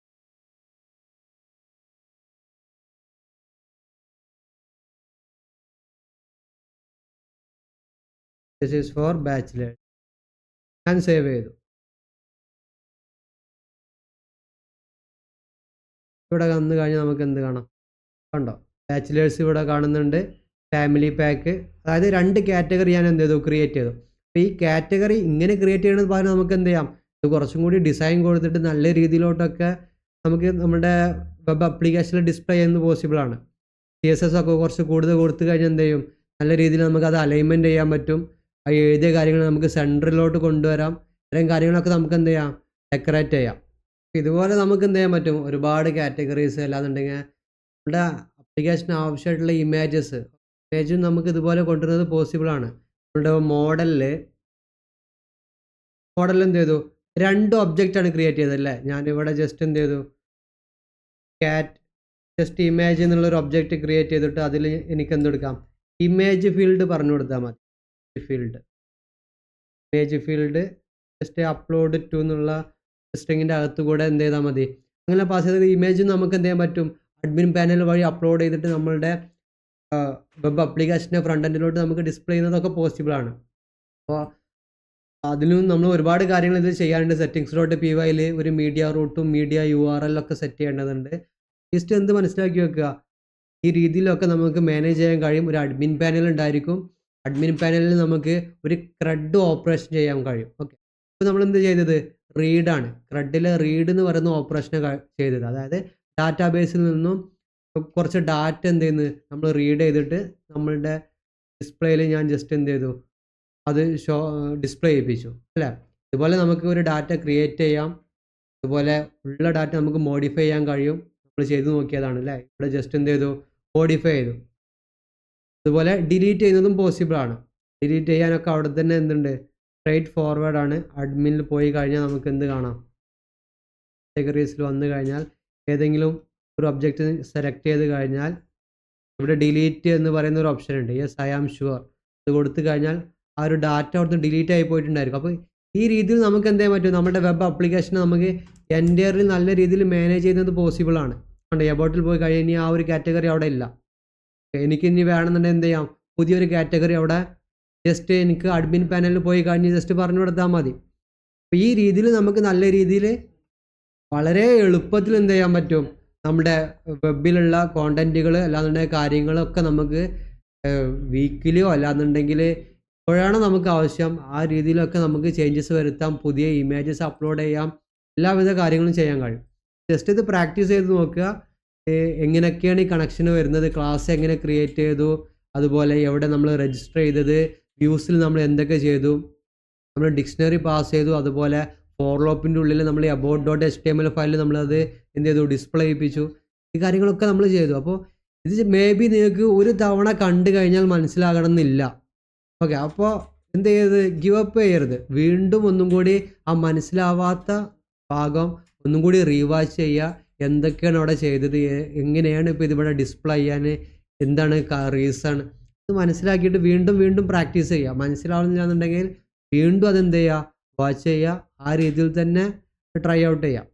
This is for bachelors. ഞാൻ സേവ് ചെയ്തു. ഇവിടെ വന്നു കഴിഞ്ഞാൽ നമുക്ക് എന്ത് കാണാം, കണ്ടോ ബാച്ചിലേഴ്സ് ഇവിടെ കാണുന്നുണ്ട്, ഫാമിലി പാക്ക്. അതായത് 2 കാറ്റഗറി ഞാൻ എന്ത് ചെയ്തു, ക്രിയേറ്റ് ചെയ്തു. അപ്പോൾ ഈ കാറ്റഗറി ഇങ്ങനെ ക്രിയേറ്റ് ചെയ്യുന്നത് പകരം നമുക്ക് എന്ത് ചെയ്യാം, ഇത് കുറച്ചും കൂടി ഡിസൈൻ കൊടുത്തിട്ട് നല്ല രീതിയിലോട്ടൊക്കെ നമുക്ക് നമ്മുടെ വെബ് ആപ്ലിക്കേഷനിൽ ഡിസ്പ്ലേ ചെയ്യുന്നത് പോസിബിൾ ആണ്. CSS ഒക്കെ കുറച്ച് കൂടുതൽ കൊടുത്തു കഴിഞ്ഞാൽ എന്ത് ചെയ്യും, നല്ല രീതിയിൽ നമുക്ക് അത് അലൈൻമെൻറ്റ് ചെയ്യാൻ പറ്റും. ആ എഴുതിയ കാര്യങ്ങൾ നമുക്ക് സെൻറ്ററിലോട്ട് കൊണ്ടുവരാം. ഇത്രയും കാര്യങ്ങളൊക്കെ നമുക്ക് എന്ത് ചെയ്യാം, ഡെക്കറേറ്റ് ചെയ്യാം. ഇതുപോലെ നമുക്ക് എന്ത് ചെയ്യാൻ പറ്റും, ഒരുപാട് കാറ്റഗറീസ് അല്ലാന്നുണ്ടെങ്കിൽ നമ്മുടെ ആപ്ലിക്കേഷന് ആവശ്യമായിട്ടുള്ള ഇമേജും നമുക്ക് ഇതുപോലെ കൊണ്ടുവരുന്നത് പോസിബിൾ ആണ്. നമ്മുടെ മോഡലിൽ എന്ത് ചെയ്തു, 2 ഒബ്ജക്റ്റാണ് ക്രിയേറ്റ് ചെയ്തത് അല്ലേ. ഞാനിവിടെ ജസ്റ്റ് എന്ത് ചെയ്തു, ജസ്റ്റ് ഇമേജ് എന്നുള്ളൊരു ഒബ്ജക്റ്റ് ക്രിയേറ്റ് ചെയ്തിട്ട് അതിൽ എനിക്ക് എന്തെടുക്കാം, ഇമേജ് ഫീൽഡ് പറഞ്ഞു കൊടുത്താൽ മതി. Image field just upload to എന്നുള്ള സ്ട്രിങ്ങിൻ്റെ അകത്ത് കൂടെ എന്ത് ചെയ്താൽ മതി, അങ്ങനെ പാസ് ചെയ്ത ഇമേജും നമുക്ക് എന്ത് ചെയ്യാൻ പറ്റും, അഡ്മിൻ പാനൽ വഴി അപ്ലോഡ് ചെയ്തിട്ട് നമ്മളുടെ വെബ് ആപ്ലിക്കേഷൻ്റെ ഫ്രണ്ട് എൻഡിലോട്ട് നമുക്ക് ഡിസ്പ്ലേ ചെയ്യുന്നതൊക്കെ പോസിബിൾ ആണ്. അപ്പോൾ അതിലും നമ്മൾ ഒരുപാട് കാര്യങ്ങൾ ഇത് ചെയ്യാനുണ്ട്. settings.py ഒരു മീഡിയ റൂട്ടും മീഡിയ URL ഒക്കെ സെറ്റ് ചെയ്യേണ്ടതുണ്ട്. ജസ്റ്റ് എന്ത് മനസ്സിലാക്കി വെക്കുക, ഈ രീതിയിലൊക്കെ നമുക്ക് മാനേജ് ചെയ്യാൻ കഴിയും. ഒരു അഡ്മിൻ പാനൽ ഉണ്ടായിരിക്കും, അഡ്മിൻ പാനലിൽ നമുക്ക് ഒരു CRUD ഓപ്പറേഷൻ ചെയ്യാൻ കഴിയും. ഓക്കെ, ഇപ്പോൾ നമ്മൾ എന്ത് ചെയ്തത്, റീഡാണ്. CRUDലെ റീഡ് എന്ന് പറയുന്ന ഓപ്പറേഷൻ ചെയ്തത്. അതായത് ഡാറ്റാബേസിൽ നിന്നും കുറച്ച് ഡാറ്റ എന്ത് ചെയ്യുന്നത് നമ്മൾ റീഡ് ചെയ്തിട്ട് നമ്മളുടെ ഡിസ്പ്ലേയിൽ ഞാൻ ജസ്റ്റ് എന്ത് ചെയ്തു, അത് ഡിസ്പ്ലേ ചെയ്യിപ്പിച്ചു അല്ലേ. ഇതുപോലെ നമുക്ക് ഒരു ഡാറ്റ ക്രിയേറ്റ് ചെയ്യാം, ഇതുപോലെ ഉള്ള ഡാറ്റ നമുക്ക് മോഡിഫൈ ചെയ്യാൻ കഴിയും. നമ്മൾ ചെയ്ത് നോക്കിയതാണ് അല്ലേ. ഇവിടെ ജസ്റ്റ് എന്ത് ചെയ്തു, മോഡിഫൈ ചെയ്തു. അതുപോലെ ഡിലീറ്റ് ചെയ്യുന്നതും പോസിബിൾ ആണ്. ഡിലീറ്റ് ചെയ്യാനൊക്കെ അവിടെ തന്നെ എന്തുണ്ട്, സ്ട്രൈറ്റ് ഫോർവേഡ് ആണ്. അഡ്മിനിൽ പോയി കഴിഞ്ഞാൽ നമുക്ക് എന്ത് കാണാം, കാറ്റഗറീസിൽ വന്നു കഴിഞ്ഞാൽ ഏതെങ്കിലും ഒരു ഒബ്ജക്റ്റ് സെലക്ട് ചെയ്ത് കഴിഞ്ഞാൽ ഇവിടെ ഡിലീറ്റ് എന്ന് പറയുന്ന ഒരു ഓപ്ഷൻ ഉണ്ട്. Yes I am sure. ഇത് കൊടുത്തു കഴിഞ്ഞാൽ ആ ഒരു ഡാറ്റ അവിടുന്ന് ഡിലീറ്റ് ആയി പോയിട്ടുണ്ടായിരിക്കും. അപ്പോൾ ഈ രീതിയിൽ നമുക്ക് എന്ത് ചെയ്യാൻ പറ്റും, നമ്മുടെ വെബ് ആപ്ലിക്കേഷനെ നമുക്ക് എൻ്റയർലി നല്ല രീതിയിൽ മാനേജ് ചെയ്യുന്നത് പോസിബിൾ ആണ്. ഉണ്ട് എബൌട്ടിൽ പോയി കഴിഞ്ഞാൽ ഇനി ആ ഒരു കാറ്റഗറി അവിടെ ഇല്ല. എനിക്ക് ഇനി വേണമെന്നുണ്ടെങ്കിൽ എന്ത് ചെയ്യാം, പുതിയൊരു കാറ്റഗറി അവിടെ ജസ്റ്റ് എനിക്ക് അഡ്മിൻ പാനലിൽ പോയി കഴിഞ്ഞ് ജസ്റ്റ് പറഞ്ഞു കൊടുത്താൽ മതി. അപ്പോൾ ഈ രീതിയിൽ നമുക്ക് നല്ല രീതിയിൽ വളരെ എളുപ്പത്തിൽ എന്ത് ചെയ്യാൻ പറ്റും, നമ്മുടെ വെബിലുള്ള കോണ്ടന്റുകൾ അല്ലാന്നുണ്ടെങ്കിൽ കാര്യങ്ങളൊക്കെ നമുക്ക് വീക്കിലിയോ അല്ലാന്നുണ്ടെങ്കിൽ എപ്പോഴാണ് നമുക്ക് ആവശ്യം ആ രീതിയിലൊക്കെ നമുക്ക് ചേഞ്ചസ് വരുത്താം, പുതിയ ഇമേജസ് അപ്ലോഡ് ചെയ്യാം, എല്ലാവിധ കാര്യങ്ങളും ചെയ്യാൻ കഴിയും. ജസ്റ്റ് ഇത് പ്രാക്ടീസ് ചെയ്ത് നോക്കുക. എങ്ങനെയൊക്കെയാണ് ഈ കണക്ഷൻ വരുന്നത്, ക്ലാസ് എങ്ങനെ ക്രിയേറ്റ് ചെയ്തു, അതുപോലെ എവിടെ നമ്മൾ രജിസ്റ്റർ ചെയ്തത്, വ്യൂസിൽ നമ്മൾ എന്തൊക്കെ ചെയ്തു, നമ്മൾ ഡിക്ഷണറി പാസ് ചെയ്തു, അതുപോലെ ഫോർ ലോപ്പിൻ്റെ ഉള്ളിൽ നമ്മൾ about.html ഫയലിൽ നമ്മളത് എന്ത് ചെയ്തു, ഡിസ്പ്ലേ ചെയ്യിപ്പിച്ചു. ഈ കാര്യങ്ങളൊക്കെ നമ്മൾ ചെയ്തു. അപ്പോൾ ഇത് മേ ബി നിങ്ങൾക്ക് ഒരു തവണ കണ്ടു കഴിഞ്ഞാൽ മനസ്സിലാകണം എന്നില്ല. ഓക്കെ, അപ്പോൾ എന്ത് ചെയ്യരുത്, ഗിവ് അപ്പ് ചെയ്യരുത്. വീണ്ടും ഒന്നും കൂടി ആ മനസ്സിലാവാത്ത ഭാഗം ഒന്നും കൂടി റീവാച്ച് ചെയ്യുക. എന്തൊക്കെയാണ് അവിടെ ചെയ്തത്, എങ്ങനെയാണ് ഇപ്പോൾ ഇതിവിടെ ഡിസ്പ്ലേ ചെയ്യാൻ, എന്താണ് റീസൺ, ഇത് മനസ്സിലാക്കിയിട്ട് വീണ്ടും വീണ്ടും പ്രാക്ടീസ് ചെയ്യുക. മനസ്സിലാവുന്നില്ല എന്നുണ്ടെങ്കിൽ വീണ്ടും അതെന്ത് ചെയ്യുക, വാച്ച് ചെയ്യുക. ആ രീതിയിൽ തന്നെ ട്രൈ ഔട്ട് ചെയ്യാം.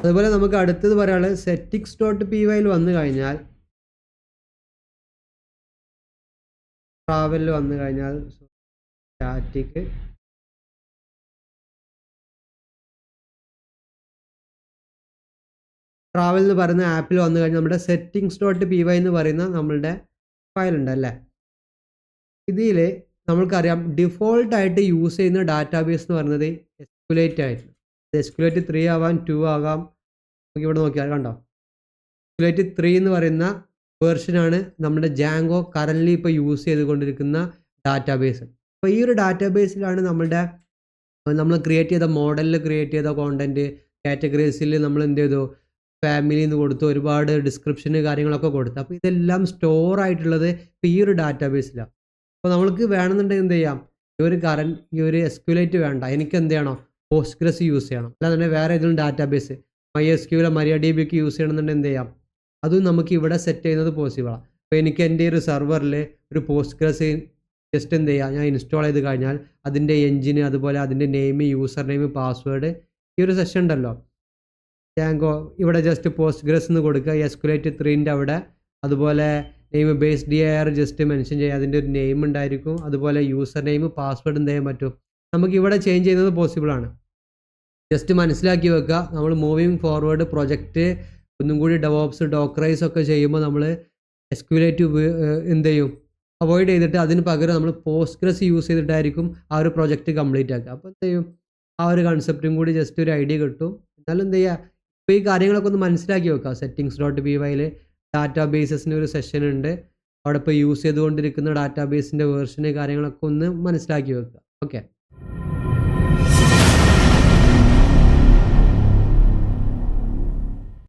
അതുപോലെ നമുക്ക് അടുത്തത് പറയാനുള്ളത് settings.py വന്നു കഴിഞ്ഞാൽ, ട്രാവലിൽ വന്നു കഴിഞ്ഞാൽ സ്റ്റാറ്റിക് ട്രാവൽ എന്ന് പറയുന്ന ആപ്പിൽ വന്നു കഴിഞ്ഞാൽ നമ്മുടെ settings.py എന്ന് പറയുന്ന നമ്മളുടെ ഫയൽ ഉണ്ടല്ലേ, ഇതിൽ നമ്മൾക്കറിയാം ഡിഫോൾട്ടായിട്ട് യൂസ് ചെയ്യുന്ന ഡാറ്റാബേസ് എന്ന് പറയുന്നത് എസ്കുലേറ്റ് ആയിരുന്നു. എസ്കുലേറ്റ് 3 ആവാം, 2 ആകാം. നമുക്ക് ഇവിടെ നോക്കിയാൽ കണ്ടോ, എസ്കുലേറ്റ് 3 എന്ന് പറയുന്ന വേർഷനാണ് നമ്മുടെ ജാങ്കോ കറൻ്റ്ലി ഇപ്പോൾ യൂസ് ചെയ്തുകൊണ്ടിരിക്കുന്ന ഡാറ്റാബേസ്. അപ്പോൾ ഈ ഒരു ഡാറ്റാബേസിലാണ് നമ്മൾ ക്രിയേറ്റ് ചെയ്ത മോഡലിൽ ക്രിയേറ്റ് ചെയ്ത കോണ്ടൻറ്റ് കാറ്റഗറീസിൽ നമ്മൾ എന്ത് ചെയ്തു, ഫാമിലി എന്ന് കൊടുത്തു, ഒരുപാട് ഡിസ്ക്രിപ്ഷന് കാര്യങ്ങളൊക്കെ കൊടുത്തു. അപ്പോൾ ഇതെല്ലാം സ്റ്റോർ ആയിട്ടുള്ളത് ഇപ്പോൾ ഈ ഒരു ഡാറ്റാബേസിലാണ്. അപ്പോൾ നമ്മൾക്ക് വേണമെന്നുണ്ടെങ്കിൽ എന്ത് ചെയ്യാം, ഈ ഒരു എസ്ക്യുലേറ്റ് വേണ്ട, എനിക്ക് എന്ത് ചെയ്യണം, പോസ്റ്റ്ഗ്രസ് യൂസ് ചെയ്യണം, അല്ലാന്നുണ്ടെങ്കിൽ വേറെ ഏതെങ്കിലും ഡാറ്റാബേസ് MySQL MariaDB യൂസ് ചെയ്യണമെന്നുണ്ടെങ്കിൽ എന്ത് ചെയ്യാം, അതും നമുക്ക് ഇവിടെ സെറ്റ് ചെയ്യുന്നത് പോസിബിളാണ്. അപ്പോൾ എനിക്ക് എൻ്റെ ഒരു സെർവറിൽ ഒരു പോസ്റ്റ്ഗ്രസ് ജസ്റ്റ് എന്ത് ചെയ്യുക, ഞാൻ ഇൻസ്റ്റാൾ ചെയ്ത് കഴിഞ്ഞാൽ അതിൻ്റെ എൻജിന്, അതുപോലെ അതിൻ്റെ നെയിം, യൂസർ നെയിം, പാസ്വേഡ്, ഈ ഒരു സെഷൻ ഉണ്ടല്ലോ ജാങ്കോ, ഇവിടെ ജസ്റ്റ് പോസ്റ്റ്ഗ്രസ് എന്ന് കൊടുക്കുക, എസ്കുലേറ്റ് 3ൻ്റെ അവിടെ, അതുപോലെ name base dir just mention ചെയ്യുക, അതിൻ്റെ ഒരു നെയിം ഉണ്ടായിരിക്കും, അതുപോലെ യൂസർ നെയിം, പാസ്വേഡ് എന്ത് ചെയ്യാൻ പറ്റും, നമുക്ക് ഇവിടെ ചേഞ്ച് ചെയ്യുന്നത് പോസിബിളാണ്. ജസ്റ്റ് മനസ്സിലാക്കി വെക്കുക. നമ്മൾ മൂവിങ് ഫോർവേഡ് പ്രൊജക്റ്റ് ഒന്നും കൂടി ഡെവോപ്സ് ഡോക്കറൈസ് ഒക്കെ ചെയ്യുമ്പോൾ നമ്മൾ എസ്കുലേറ്റ് എന്ത് ചെയ്യും, അവോയ്ഡ് ചെയ്തിട്ട് അതിന് പകരം നമ്മൾ പോസ്റ്റ്ഗ്രസ് യൂസ് ചെയ്തിട്ടായിരിക്കും ആ ഒരു പ്രൊജക്റ്റ് കംപ്ലീറ്റ് ആക്കുക. അപ്പോൾ എന്ത് ചെയ്യും, ആ ഒരു കൺസെപ്റ്റും കൂടി ജസ്റ്റ് ഒരു ഐഡിയ കിട്ടും. എന്നാലും എന്ത് ചെയ്യുക, ഇപ്പോൾ ഈ കാര്യങ്ങളൊക്കെ ഒന്ന് മനസ്സിലാക്കി വെക്കുക. settings.py ഡാറ്റാബേസസിന് ഒരു സെഷൻ ഉണ്ട്, അവിടെ ഇപ്പോൾ യൂസ് ചെയ്തുകൊണ്ടിരിക്കുന്ന ഡാറ്റാബേസിൻ്റെ വേർഷന് കാര്യങ്ങളൊക്കെ ഒന്ന് മനസ്സിലാക്കി വെക്കുക. ഓക്കെ.